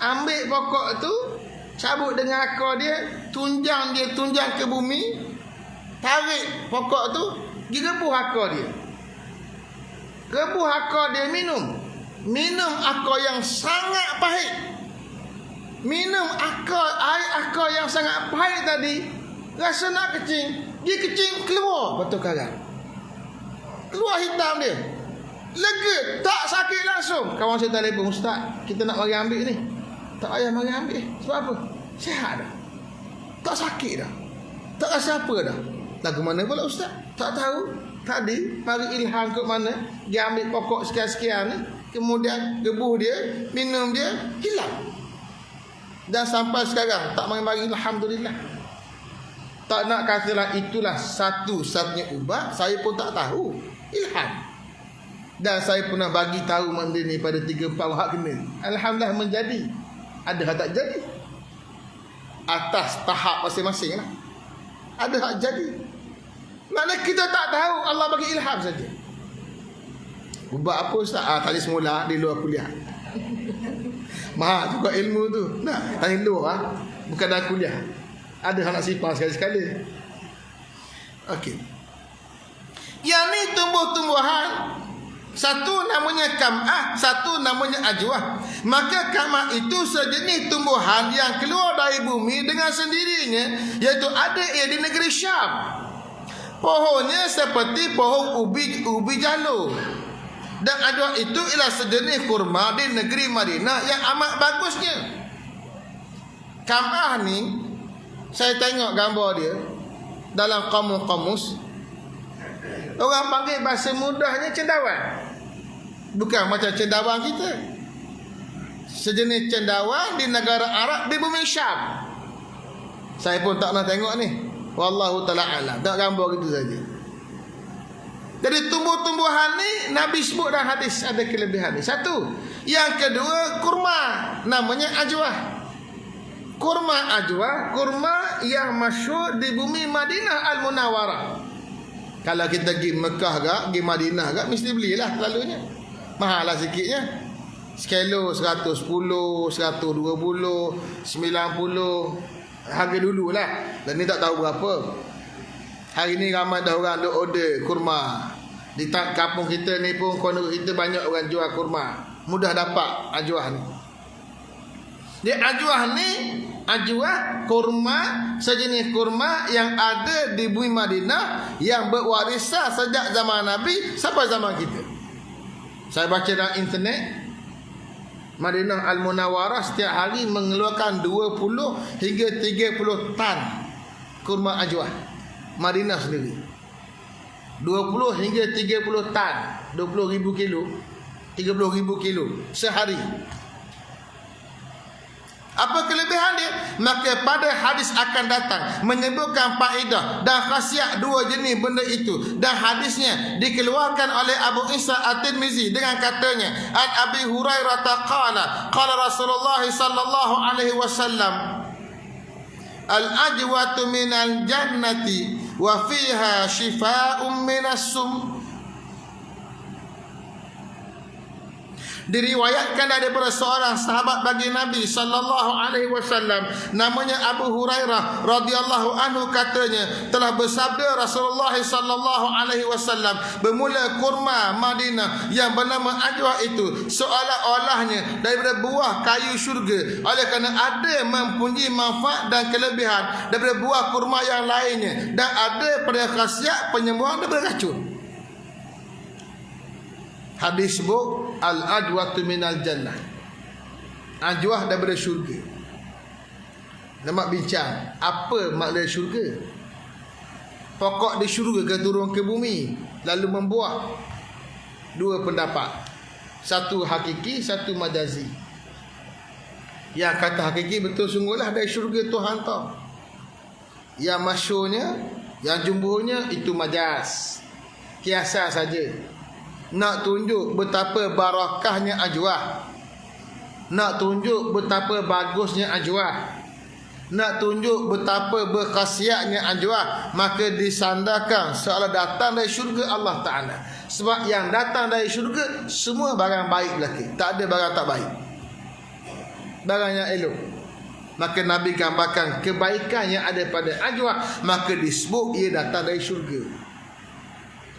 Ambil pokok tu, cabut dengan akar dia, tunjang ke bumi, tarik pokok tu, pergi rebuh akar dia. Rebuh akar dia, minum. Minum akar yang sangat pahit. Minum air akar yang sangat pahit tadi, rasa nak kecing, dia kecing keluar batu karang. Keluar hitam dia. lega, tak sakit langsung. Kawan saya telefon, ustaz, kita nak mari ambil ni. Tak payah mari ambil. Sebab apa? Sihat dah. Tak sakit dah. Tak rasa apa dah. Lagu mana pula ustaz? Tak tahu. Tadi mari ilham ke mana, dia ambil pokok sekian-sekian ni, kemudian gebuh dia, minum dia, hilang. Dan sampai sekarang tak mari-mari, alhamdulillah. Tak nak katalah itulah satu-satunya ubat, saya pun tak tahu. Ilham. Dan saya pernah bagi tahu benda ni pada 3-4 hak kena. Alhamdulillah menjadi. Ada hak tak jadi. Atas tahap masing-masing lah. Ada hak jadi. Maknanya kita tak tahu, Allah bagi ilham saja. Ubat apa ustaz? Tadi semula di luar kuliah. Mahal juga ilmu tu. Nah, tadi luar bukan dalam kuliah. Ada hak nak simpan sekali-sekali. Okey. Yang ni tumbuh-tumbuhan. Satu namanya kam'ah, satu namanya ajwah. Maka kam'ah itu sejenis tumbuhan yang keluar dari bumi dengan sendirinya, iaitu ada ia di negeri Syam. Pohonnya seperti pohon ubi jalur. Dan ajwah itu ialah sejenis kurma di negeri Madinah yang amat bagusnya. Kam'ah ni, saya tengok gambar dia dalam kamus-kamus. Orang panggil bahasa mudahnya cendawan. Bukan macam cendawan kita. Sejenis cendawan di negara Arab di bumi Syam. Saya pun tak pernah tengok ni. Wallahu ta'ala alam. Tak gambar gitu saja. Jadi tumbuh-tumbuhan ni Nabi sebut dalam hadis ada kelebihan ni. Satu. Yang kedua kurma. Namanya ajwah. Kurma ajwah. Kurma yang masyhur di bumi Madinah Al-Munawwarah. Kalau kita pergi Mekah ke, pergi Madinah ke, mesti belilah selalunya. Mahal lah sikitnya. Sekilo 110, 120, 90. Harga dululah. Dan ni tak tahu berapa. Hari ni ramai dah orang duk order kurma. Di kampung kita ni pun, kono kita banyak orang jual kurma. Mudah dapat ajwah ni. Dia ajwah ni, ajwah kurma, sejenis kurma yang ada di bumi Madinah yang berwarisan sejak zaman Nabi sampai zaman kita. Saya baca dalam internet, Madinah Al-Munawwarah setiap hari mengeluarkan 20 hingga 30 tan kurma ajwah. Madinah sendiri 20 hingga 30 tan, 20,000 kilo, 30,000 kilo sehari. Apa kelebihan dia? Maka pada hadis akan datang menyebutkan faedah dan khasiat dua jenis benda itu. Dan hadisnya dikeluarkan oleh Abu Isa At-Tirmizi dengan katanya, An Abi Hurairah qala qala Rasulullah sallallahu alaihi wasallam, al-ajwatu minal jannati wa fiha shifaa'un minas sum. Diriwayatkan daripada seorang sahabat bagi Nabi sallallahu alaihi wasallam, namanya Abu Hurairah radhiyallahu anhu, katanya telah bersabda Rasulullah sallallahu alaihi wasallam, bermula kurma Madinah yang bernama ajwah itu seolah-olahnya daripada buah kayu syurga, oleh kerana ada mempunyai manfaat dan kelebihan daripada buah kurma yang lainnya, dan ada pada khasiat penyembuhan daripada racun. Hadis sebut al-ajwatu minal jannah. Ajwah daripada syurga. Nak bincang apa makna syurga? Pokok di syurga ke turun ke bumi lalu membuah? Dua pendapat. Satu hakiki, satu majazi. Yang kata hakiki betul sungguhlah dari syurga Tuhan tau. Yang masyhurnya, yang jumhurnya itu majaz. Kiasan saja. Nak tunjuk betapa barakahnya ajwah, nak tunjuk betapa bagusnya ajwah, nak tunjuk betapa berkhasiatnya ajwah, maka disandarkan seolah datang dari syurga Allah Ta'ala. Sebab yang datang dari syurga semua barang baik lagi, tak ada barang tak baik, barang yang elok. Maka Nabi gambarkan kebaikan yang ada pada ajwah, maka disebut ia datang dari syurga.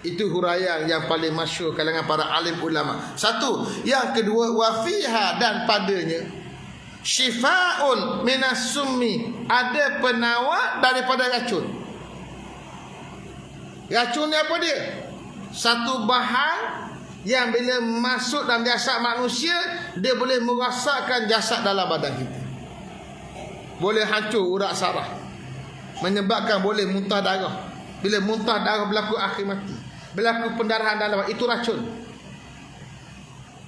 Itu huraian yang paling masyhur kalangan para alim ulama. Satu. Yang kedua, wafiha, dan padanya syifaun minas summi, ada penawar daripada racun. Racun ni apa dia? Satu bahan yang bila masuk dalam jasad manusia, dia boleh merosakkan jasad dalam badan kita. Boleh hancur urat saraf, menyebabkan boleh muntah darah. Bila muntah darah berlaku akhir mati, berlaku pendarahan dalam, itu racun.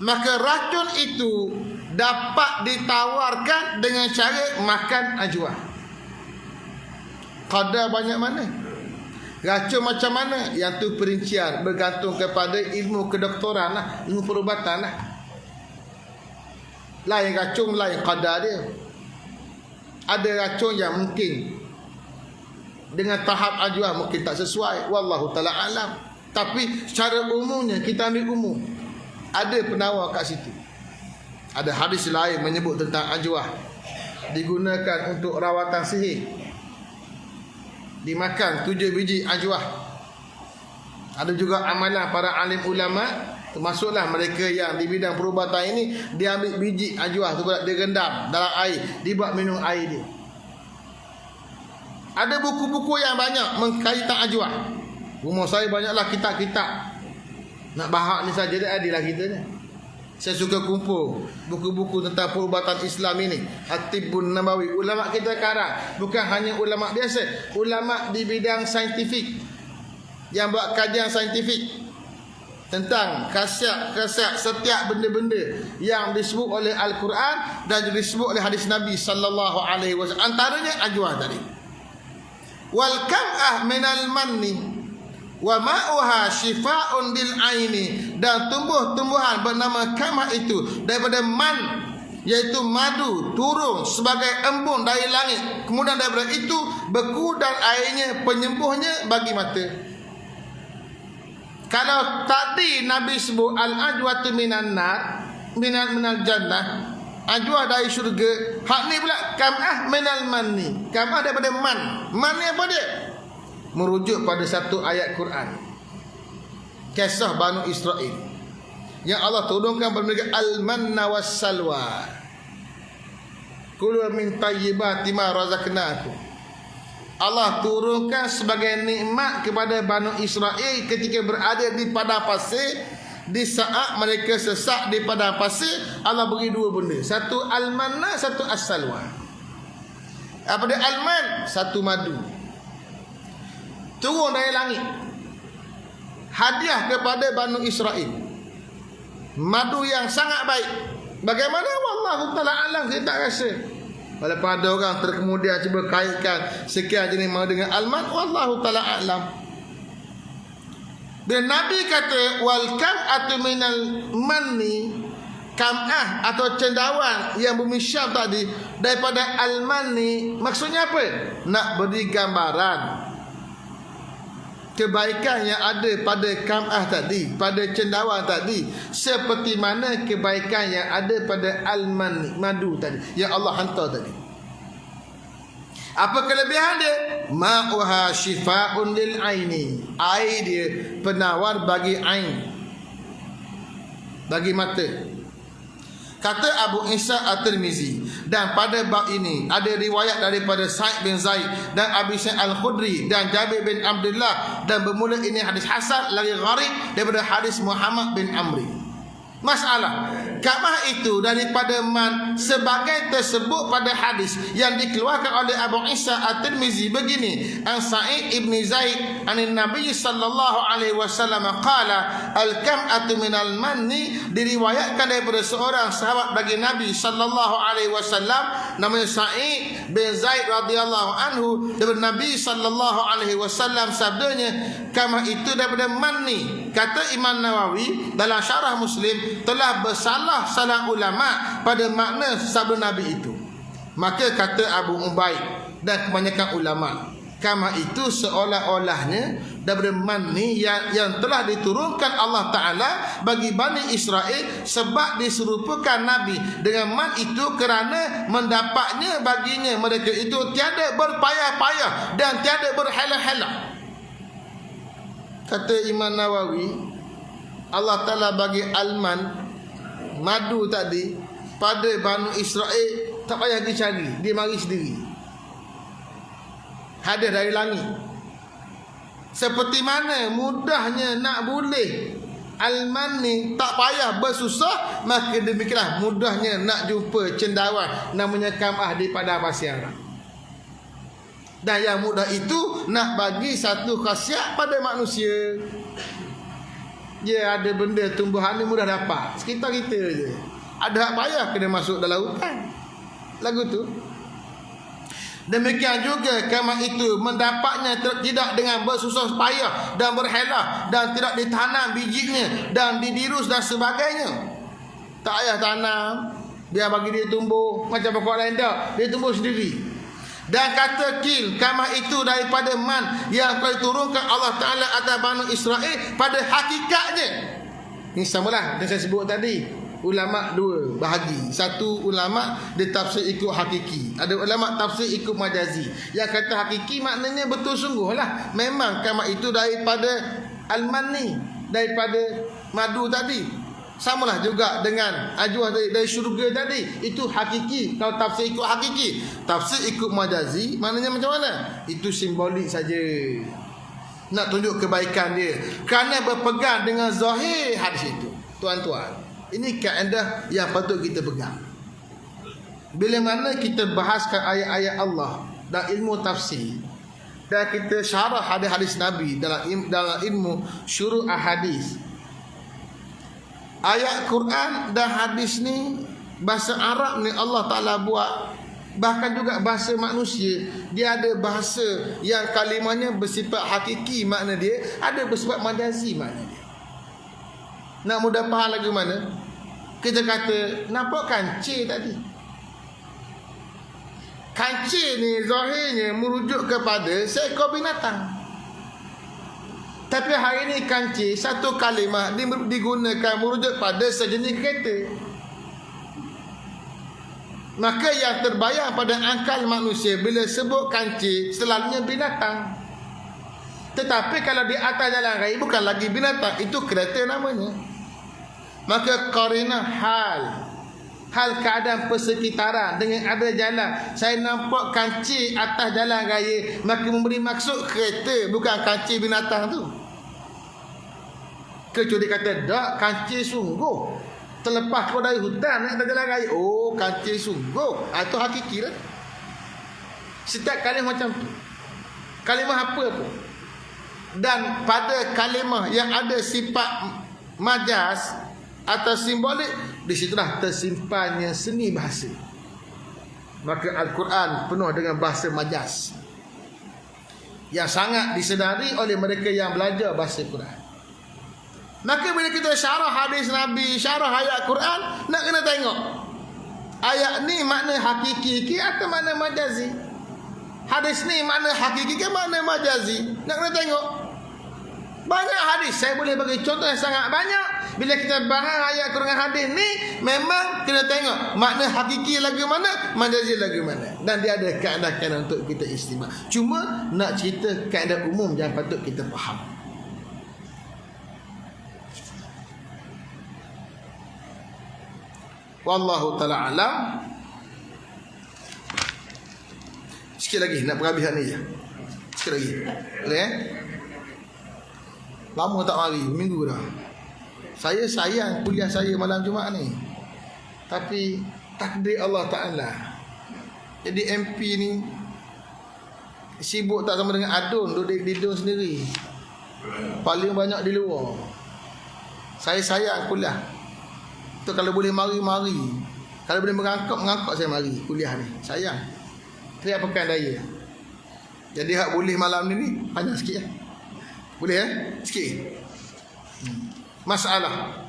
Maka racun itu dapat ditawarkan dengan cara makan ajwa. Kadar banyak mana, racun macam mana, yang tu perincian bergantung kepada ilmu kedoktoran lah, ilmu perubatan lah. Lain racun, lain kadar dia. Ada racun yang mungkin dengan tahap ajwa mungkin tak sesuai, wallahu ta'ala alam. Tapi secara umumnya kita ambil umum, ada penawar kat situ. Ada hadis lain menyebut tentang ajwa, digunakan untuk rawatan sihir. Dimakan 7 biji ajwa. Ada juga amalan para alim ulama, termasuklah mereka yang di bidang perubatan ini, dia ambil biji ajwa tu, dia rendam dalam air, dibuat minum air dia. Ada buku-buku yang banyak mengkaitan ajwa. Rumah saya banyaklah kitab-kitab. Nak bahak ni saja dah adilah kita ni. Saya suka kumpul buku-buku tentang perubatan Islam ini, At-Tibbun Nabawi. Ulama kita sekarang bukan hanya ulama biasa, ulama di bidang saintifik yang buat kajian saintifik tentang khasiat setiap benda-benda yang disebut oleh Al-Quran dan disebut oleh hadis Nabi sallallahu alaihi wasallam. Antaranya ajwa tadi. Wal kam'ah minal manni wa ma'uha shifaa'un lil aini, dan tumbuh-tumbuhan bernama kamah itu daripada man, iaitu madu turun sebagai embun dari langit, kemudian daripada itu beku dan airnya penyembuhnya bagi mata. Kalau tadi Nabi sebut al-ajwatu minan nar, minal jannah, ajwa dari syurga, hak ni pula kamah minal manni, kamah daripada man. Man ni apa dia? Merujuk pada satu ayat Quran, kisah Banu Israel, yang Allah turunkan pada mereka al-manna was-salwa, kulu min tayyibati ma razaqnakum. Allah turunkan sebagai nikmat kepada Banu Israel ketika berada di padang pasir. Di saat mereka sesak di padang pasir, Allah beri 2 benda, satu al-manna, satu as-salwa. Apa dia al-man? Satu madu turun dari langit, hadiah kepada Banu Israel, madu yang sangat baik. Bagaimana? Wallahu ta'ala alam, kita tak rasa. Walaupun ada orang terkemudian cuba kaitkan sekian jenis madu dengan alman, wallahu ta'ala alam. Bila Nabi kata wal kam'atu minal manni, kam'ah atau cendawan yang bumi Syam tadi daripada al-manni, maksudnya apa? Nak beri gambaran kebaikan yang ada pada kam'ah tadi, pada cendawan tadi, seperti mana kebaikan yang ada pada al-manni, madu tadi yang Allah hantar tadi. Apa kelebihan dia? Ma'uha shifaa'un lil aini, air dia penawar bagi ain, bagi mata. Kata Abu Isa At-Tirmizi, dan pada bab ini ada riwayat daripada Sa'id bin Zaid dan Abi Sa'id Al-Khudri dan Jabir bin Abdullah, dan bermula ini hadis hasan lagi gharib daripada hadis Muhammad bin Amri. Masalah kamah itu daripada man sebagai tersebut pada hadis yang dikeluarkan oleh Abu Isa At-Tirmizi begini, an Sa'id ibn Zaid anin Nabi sallallahu alaihi wasallam qala al-kam'atu minal manni, diriwayatkan daripada seorang sahabat bagi Nabi sallallahu alaihi wasallam namanya Sa'id bin Zaid radhiyallahu anhu, daripada Nabi sallallahu alaihi wasallam sabdanya, kamah itu daripada manni. Kata Imam Nawawi dalam syarah Muslim, telah bersalah ulama pada makna sabda Nabi itu. Maka kata Abu Ubaid dan kebanyakan ulama, kamah itu seolah-olahnya daripada manni yang telah diturunkan Allah Ta'ala bagi Bani Israel, sebab diserupakan Nabi dengan man itu kerana mendapatnya baginya mereka itu tiada berpayah-payah dan tiada berhelah-helah. Kata Imam Nawawi, Allah Ta'ala bagi alman, madu tadi pada Banu Israel, tak payah pergi cari, dia mari sendiri, hadiah dari langit. Seperti mana mudahnya nak boleh Al-man ni tak payah bersusah, maka demikianlah mudahnya nak jumpa cendawan namanya kamah di padang pasir Arab. Dan yang mudah itu nak bagi satu khasiat pada manusia. Dia ada benda tumbuhan ni mudah dapat, sekitar kita je. Ada hak payah kena masuk dalam hutan. Lagu tu. Demikian juga kamah itu mendapatnya tidak dengan bersusah payah dan berhelah, dan tidak ditanam bijinya dan didirus dan sebagainya. Tak payah tanam, biar bagi dia tumbuh macam pokok lain, tak, dia tumbuh sendiri. Dan kata kil, kamah itu daripada man yang telah diturunkan Allah Ta'ala atas Bani Israel pada hakikatnya. Ini samalah yang saya sebut tadi. Ulama dua bahagi. Satu ulama dia tafsir ikut hakiki, ada ulama tafsir ikut majazi. Yang kata hakiki maknanya betul sungguh lah, memang kamah itu daripada al-manni, daripada madu tadi. Samalah juga dengan ajuah dari syurga tadi. Itu hakiki. Kalau tafsir ikut hakiki. Tafsir ikut majazi maknanya macam mana? Itu simbolik saja, nak tunjuk kebaikan dia, kerana berpegang dengan zahir hadis itu. Tuan-tuan, ini kaedah yang patut kita pegang. Bila mana kita bahaskan ayat-ayat Allah dan ilmu tafsir, dan kita syarah hadis-hadis Nabi dalam ilmu syuruh ahadis, ayat Quran dan hadis ni, bahasa Arab ni Allah Ta'ala buat. Bahkan juga bahasa manusia, dia ada bahasa yang kalimahnya bersifat hakiki makna dia, ada bersifat majazi makna dia. Nak mudah faham lagi mana? Kita kata, nampak kancil tadi. Kancil ni zahirnya merujuk kepada seekor binatang. Tapi hari ini kancil, satu kalimah digunakan merujuk pada sejenis kereta. Maka yang terbayang pada akal manusia bila sebut kancil selalunya binatang. Tetapi kalau di atas jalan raya bukan lagi binatang, itu kereta namanya. Maka qarinah hal keadaan persekitaran dengan ada jalan. Saya nampak kancil atas jalan raya, maka memberi maksud kereta, bukan kancil binatang tu. Kecuali kata tak, kancil sungguh, terlepas kau dari hutan atas jalan raya, oh kancil sungguh, itu hakiki lah. Setiap kalimah macam tu, kalimah apa pun. Dan pada kalimah yang ada sifat majas atau simbolik, di situlah tersimpannya seni bahasa. Maka Al-Quran penuh dengan bahasa majas yang sangat disedari oleh mereka yang belajar bahasa Quran. Maka bila kita syarah hadis Nabi, syarah ayat Quran, nak kena tengok ayat ni makna hakiki ke atau makna majazi. Hadis ni makna hakiki ke makna majazi, nak kena tengok. Banyak hadis, saya boleh bagi contoh yang sangat banyak. Bila kita bahas ayat Quran hadis ni, memang kena tengok makna hakiki lagi mana, majazi lagi mana. Dan dia ada kaedah-kaedah untuk kita istimewa. Cuma nak cerita kaedah umum yang patut kita faham. Wallahu ta'ala alam. Sikit lagi nak perhabiskan ni je. Sikit lagi. Boleh Lama tak mari, minggu dah. Saya sayang kuliah saya malam Jumaat ni, tapi takdir Allah Ta'ala. Jadi MP ni sibuk tak sama dengan adun, duduk di dun sendiri, paling banyak di luar. Saya sayang kuliah tu, kalau boleh mari-mari, kalau boleh mengangkut saya mari kuliah ni. Sayang tidak pekan daya. Jadi hak boleh malam ni panjang sikit ya. Boleh sikit. Masalah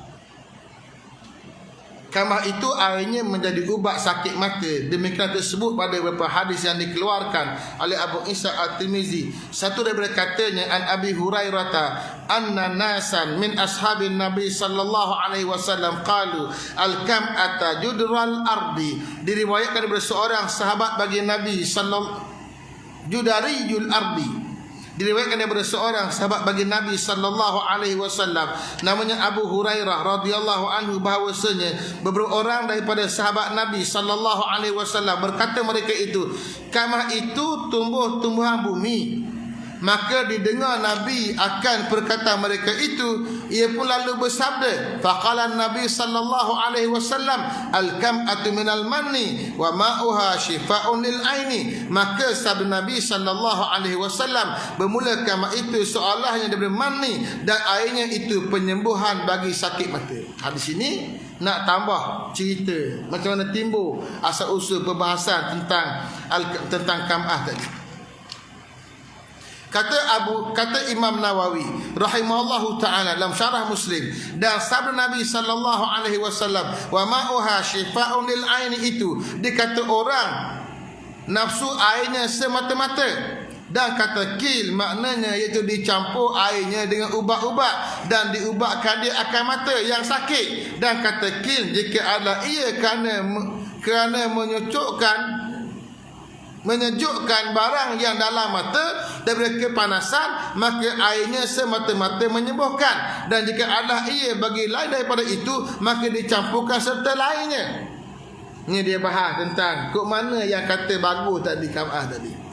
kamah itu akhirnya menjadi ubat sakit mata. Demikian tersebut pada beberapa hadis yang dikeluarkan oleh Abu Isa At-Tirmizi. Satu daripada katanya, an Abi Hurairah anna nasan min ashabin Nabi sallallahu alaihi wasallam qalu al-kam'ata judral ardi. Diriwayatkan daripada seorang sahabat bagi Nabi sallallahu judariyul ardi. Diriwayatkan daripada seorang sahabat bagi Nabi sallallahu alaihi wasallam, namanya Abu Hurairah radhiyallahu anhu, bahawasanya beberapa orang daripada sahabat Nabi sallallahu alaihi wasallam berkata mereka itu, kamah itu tumbuh-tumbuhan bumi, maka didengar Nabi akan perkataan mereka itu. Ia pun lalu bersabda, faqala Nabi sallallahu alaihi wasallam, al-kam'atu minal manni wa ma'uha shifaa'un lil aini. Maka sabda Nabi sallallahu alaihi wasallam, bermula kamar itu seolahnya daripada manni dan airnya itu penyembuhan bagi sakit mata. Hadis ini nak tambah cerita macam mana timbul asal usul perbahasan tentang kam'ah tadi. Kata Imam Nawawi rahimahullahu taala dalam syarah Muslim, dan sabda Nabi sallallahu alaihi wasallam, wa ma'uha shifaa'un lil aini, itu dikata orang nafsu airnya semata-mata, dan kata kil maknanya iaitu dicampur airnya dengan ubat-ubat dan diubatkan dia akan mata yang sakit. Dan kata kil jika adalah ia kerana menyejukkan barang yang dalam mata daripada kepanasan, maka airnya semata-mata menyembuhkan. Dan jika adalah ia bagi lain daripada itu, maka dicampurkan serta lainnya. Ini dia bahas tentang kok mana yang kata bagus tadi, kam'ah tadi.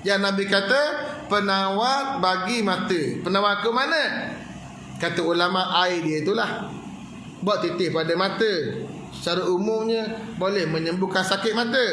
Yang Nabi kata penawar bagi mata. Penawar ke mana? Kata ulama, air dia itulah. Buat titih pada mata. Secara umumnya boleh menyembuhkan sakit mata.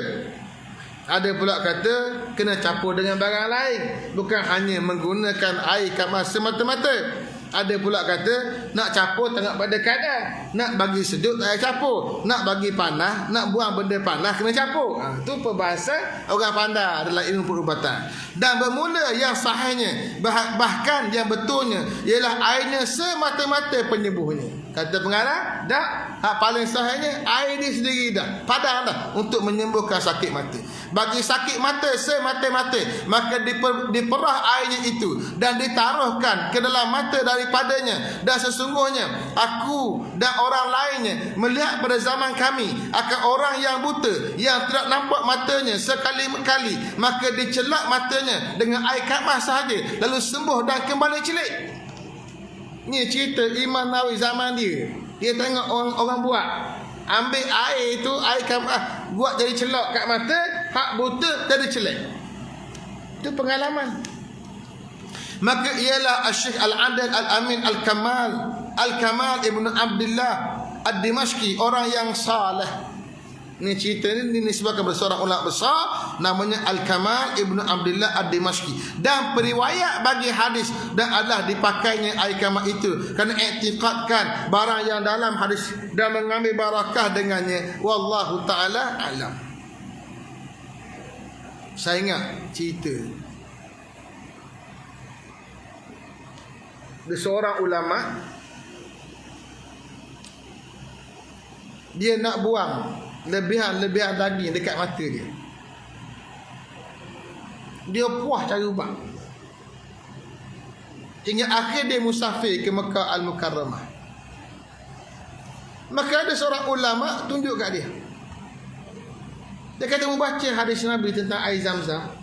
Ada pula kata kena campur dengan barang lain, bukan hanya menggunakan air kamar semata-mata. Ada pula kata nak campur tengok pada kadar, nak bagi sejuk air campur, nak bagi panas, nak buang benda panas kena campur. Itu perbahasan orang pandai dalam ilmu perubatan. Dan bermula yang sahihnya, bahkan yang betulnya, ialah airnya semata-mata penyembuhnya. Kata pengarang, dah, paling sahihnya air dia sendiri dah padang dah untuk menyembuhkan sakit mata. Bagi sakit mata semata-mata, maka diperah airnya itu dan ditaruhkan ke dalam mata daripadanya. Dan sesungguhnya aku dan orang lainnya melihat pada zaman kami akan orang yang buta yang tidak nampak matanya sekali-kali, maka dicelak matanya dengan air kamar sahaja, lalu sembuh dan kembali celik. Ni cerita Imam Nawawi zaman dia. Dia tengok orang buat, ambil air itu, air kamar, buat jadi celok kat mata, hak buta jadi celak. Itu pengalaman. Maka ialah Syekh Al-Adil Al-Amin Al-Kamal Ibn Abdullah Ad-Dimashqi, orang yang saleh. Ini cerita ini dinisbahkan kepada seorang ulama besar namanya Al-Kamal Ibn Abdullah Ad-Dimashqi. Dan periwayat bagi hadis dan adalah dipakainya air kamar itu kerana iktikadkan barang yang dalam hadis dan mengambil barakah dengannya. Wallahu ta'ala alam. Saya ingat cerita ada seorang ulama, dia nak buang lebihan daging dekat mata dia. Dia puas cari ubat, hingga akhir dia musafir ke Mekah Al-Mukarramah. Maka ada seorang ulama tunjuk kat dia. Dia kata membaca hadis Nabi tentang air Zam-Zam.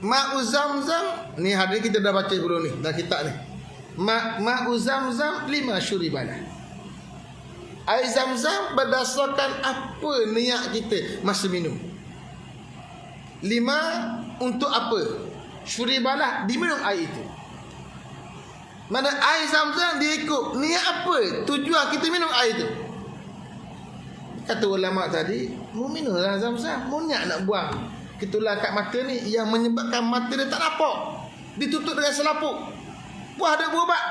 Ma'u Zam-Zam, ni hadis kita dah baca sebelum ni dalam kitab ni. Ma'u Zam-Zam 5 syuribalah. Air Zam-Zam berdasarkan apa niat kita masa minum. 5 untuk apa? Syuribalah, diminum air itu. Mana air Zam-Zam dia ikut niat apa, tujuan kita minum air itu. Kata ulama tadi, mu minumlah Zam-Zam, mu niat nak buang ketulan kat mata ni yang menyebabkan mata dia tak nampak, ditutup dengan selaput, buah ada berubat.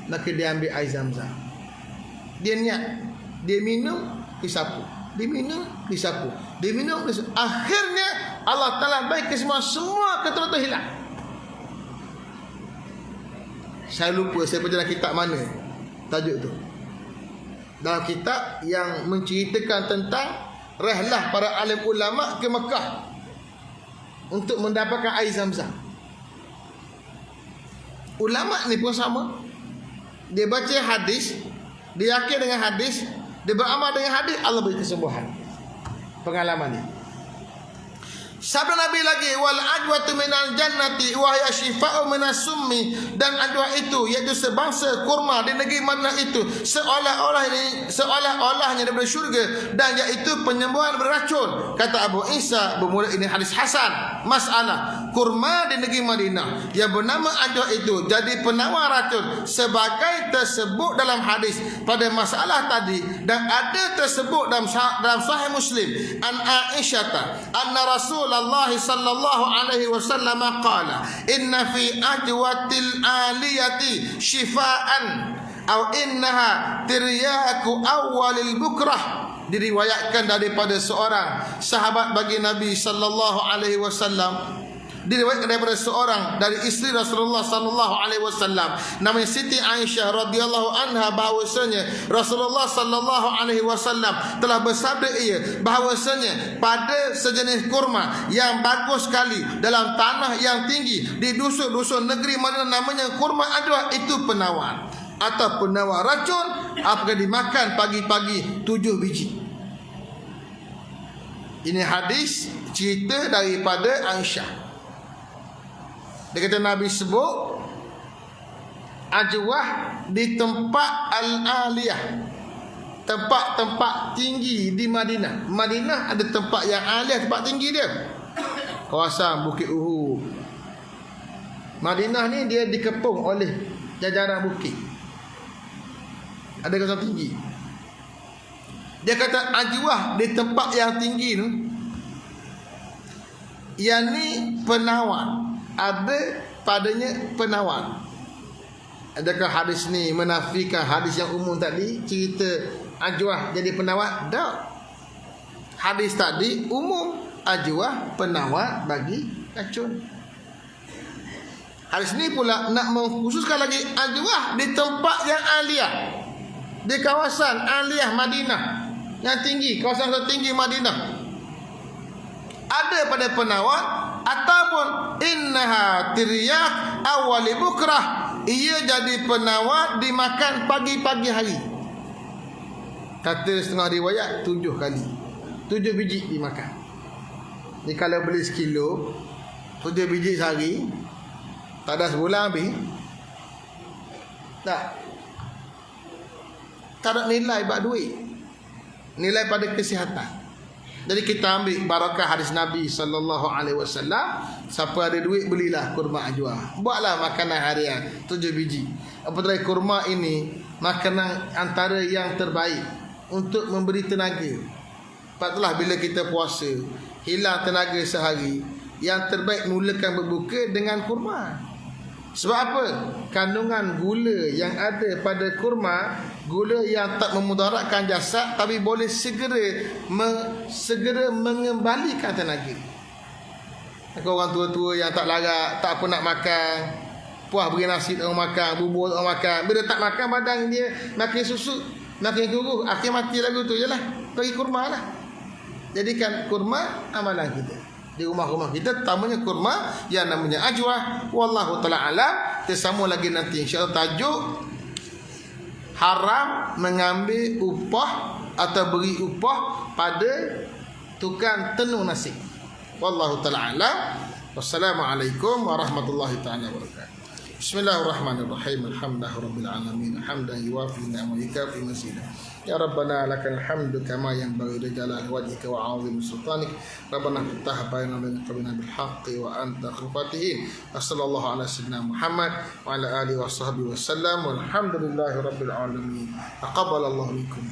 Maka dia ambil air Zam-Zam, dia niat, dia minum, disapu, dia minum, disapu, dia minum, disapu. Akhirnya Allah Ta'ala baik ke semua ketulan tu hilang. Saya lupa saya baca dalam kitab mana tajuk tu. Dalam kitab yang menceritakan tentang rehlah para alim ulama ke Mekah untuk mendapatkan air Zam-Zam. Ulama ni pun sama. Dia baca hadis, dia yakin dengan hadis, dia beramal dengan hadis, Allah beri kesembuhan. Pengalaman ni. Sabda Nabi lagi, wal ajwatu minal jannati wa hiya shifa'u minas summi, dan ajwa itu iaitu sebangsa kurma di negeri Madinah itu seolah-olahnya daripada syurga, dan iaitu penyembuhan beracun. Kata Abu Isa, bermula ini hadis hasan. Masalah kurma di negeri Madinah yang bernama ajwa itu jadi penawar racun sebagai tersebut dalam hadis pada masalah tadi, dan ada tersebut dalam Sahih Muslim an Aisyah anna Rasulullah sallallahu alaihi wasallam qala inna fi ajwatil aliyati shifaan aw innaha tiryaku awwalil bukrah. Diriwayatkan daripada seorang sahabat bagi Nabi sallallahu alaihi wasallam, diriwayatkan daripada seorang dari isteri Rasulullah sallallahu alaihi wasallam namanya Siti Aisyah radhiyallahu anha, bahwasanya Rasulullah sallallahu alaihi wasallam telah bersabda bahwasanya pada sejenis kurma yang bagus sekali dalam tanah yang tinggi di dusun-dusun negeri Madinah namanya kurma ajwa, itu penawar atau penawar racun apabila dimakan pagi-pagi 7 biji. Ini hadis cerita daripada Aisyah. Dia kata Nabi sebut ajwah di tempat al-aliyah, tempat-tempat tinggi di Madinah. Madinah ada tempat yang aliyah, tempat tinggi dia. Kawasan Bukit Uhud. Madinah ni dia dikepung oleh jajaran bukit. Ada kawasan tinggi. Dia kata ajwah di tempat yang tinggi tu, yang ni penawar, ada padanya penawar. Adakah hadis ni menafikan hadis yang umum tadi, cerita ajwah jadi penawar? Tak. Hadis tadi umum, ajwah penawar bagi racun. Hadis ni pula nak mengkhususkan lagi ajwah di tempat yang aliyah, di kawasan aliyah Madinah yang tinggi, kawasan tertinggi Madinah. Ada pada penawar, ataupun innaha tiryak awali bukrah, ia jadi penawar dimakan pagi-pagi hari. Kata setengah riwayat 7 kali, 7 biji dimakan. Ni kalau beli sekilo 7 biji sehari, tak ada sebulan habis. Tak ada nilai buat duit, nilai pada kesihatan. Jadi kita ambil barakah hadis Nabi sallallahu alaihi wasallam. Siapa ada duit belilah kurma ajwa. Buatlah makanan harian 7 biji. Apatah kurma ini makanan antara yang terbaik untuk memberi tenaga. Patutlah bila kita puasa hilang tenaga sehari, yang terbaik mulakan berbuka dengan kurma. Sebab apa? Kandungan gula yang ada pada kurma, gula yang tak memudaratkan jasad, tapi boleh segera mengembalikan tenaga. Orang tua-tua yang tak larat, tak apa nak makan, puas beri nasi tak makan, bubur tak makan, bila tak makan badan dia makin susut, makin gugup, akhir mati lagu tu je lah. Bagi kurma lah. Jadikan kurma amalan kita di rumah-rumah kita, terutamanya kurma yang namanya ajwah. Wallahu ta'ala alam. Kita sambung lagi nanti insya-Allah tajuk haram mengambil upah atau beri upah pada tukang tenung nasi. Wallahu ta'ala alam. Wassalamualaikum warahmatullahi ta'ala wabarakatuh. Bismillahirrahmanirrahim. Alhamdulillahirabbil alamin. Hamdan yuwafi ni'amatika fi mazida. Ya Rabbana lakal hamdu kama yanbaghi li jalali wajhika wa 'azimi sultanik. Rabbana iftah bainana wa baina bil haqqi wa anta khufatihin. Sallallahu ala sayyidina Muhammad wa ala alihi wa sahbihi wasallam. Walhamdulillahirabbil alamin. Taqabbalallahu minkum.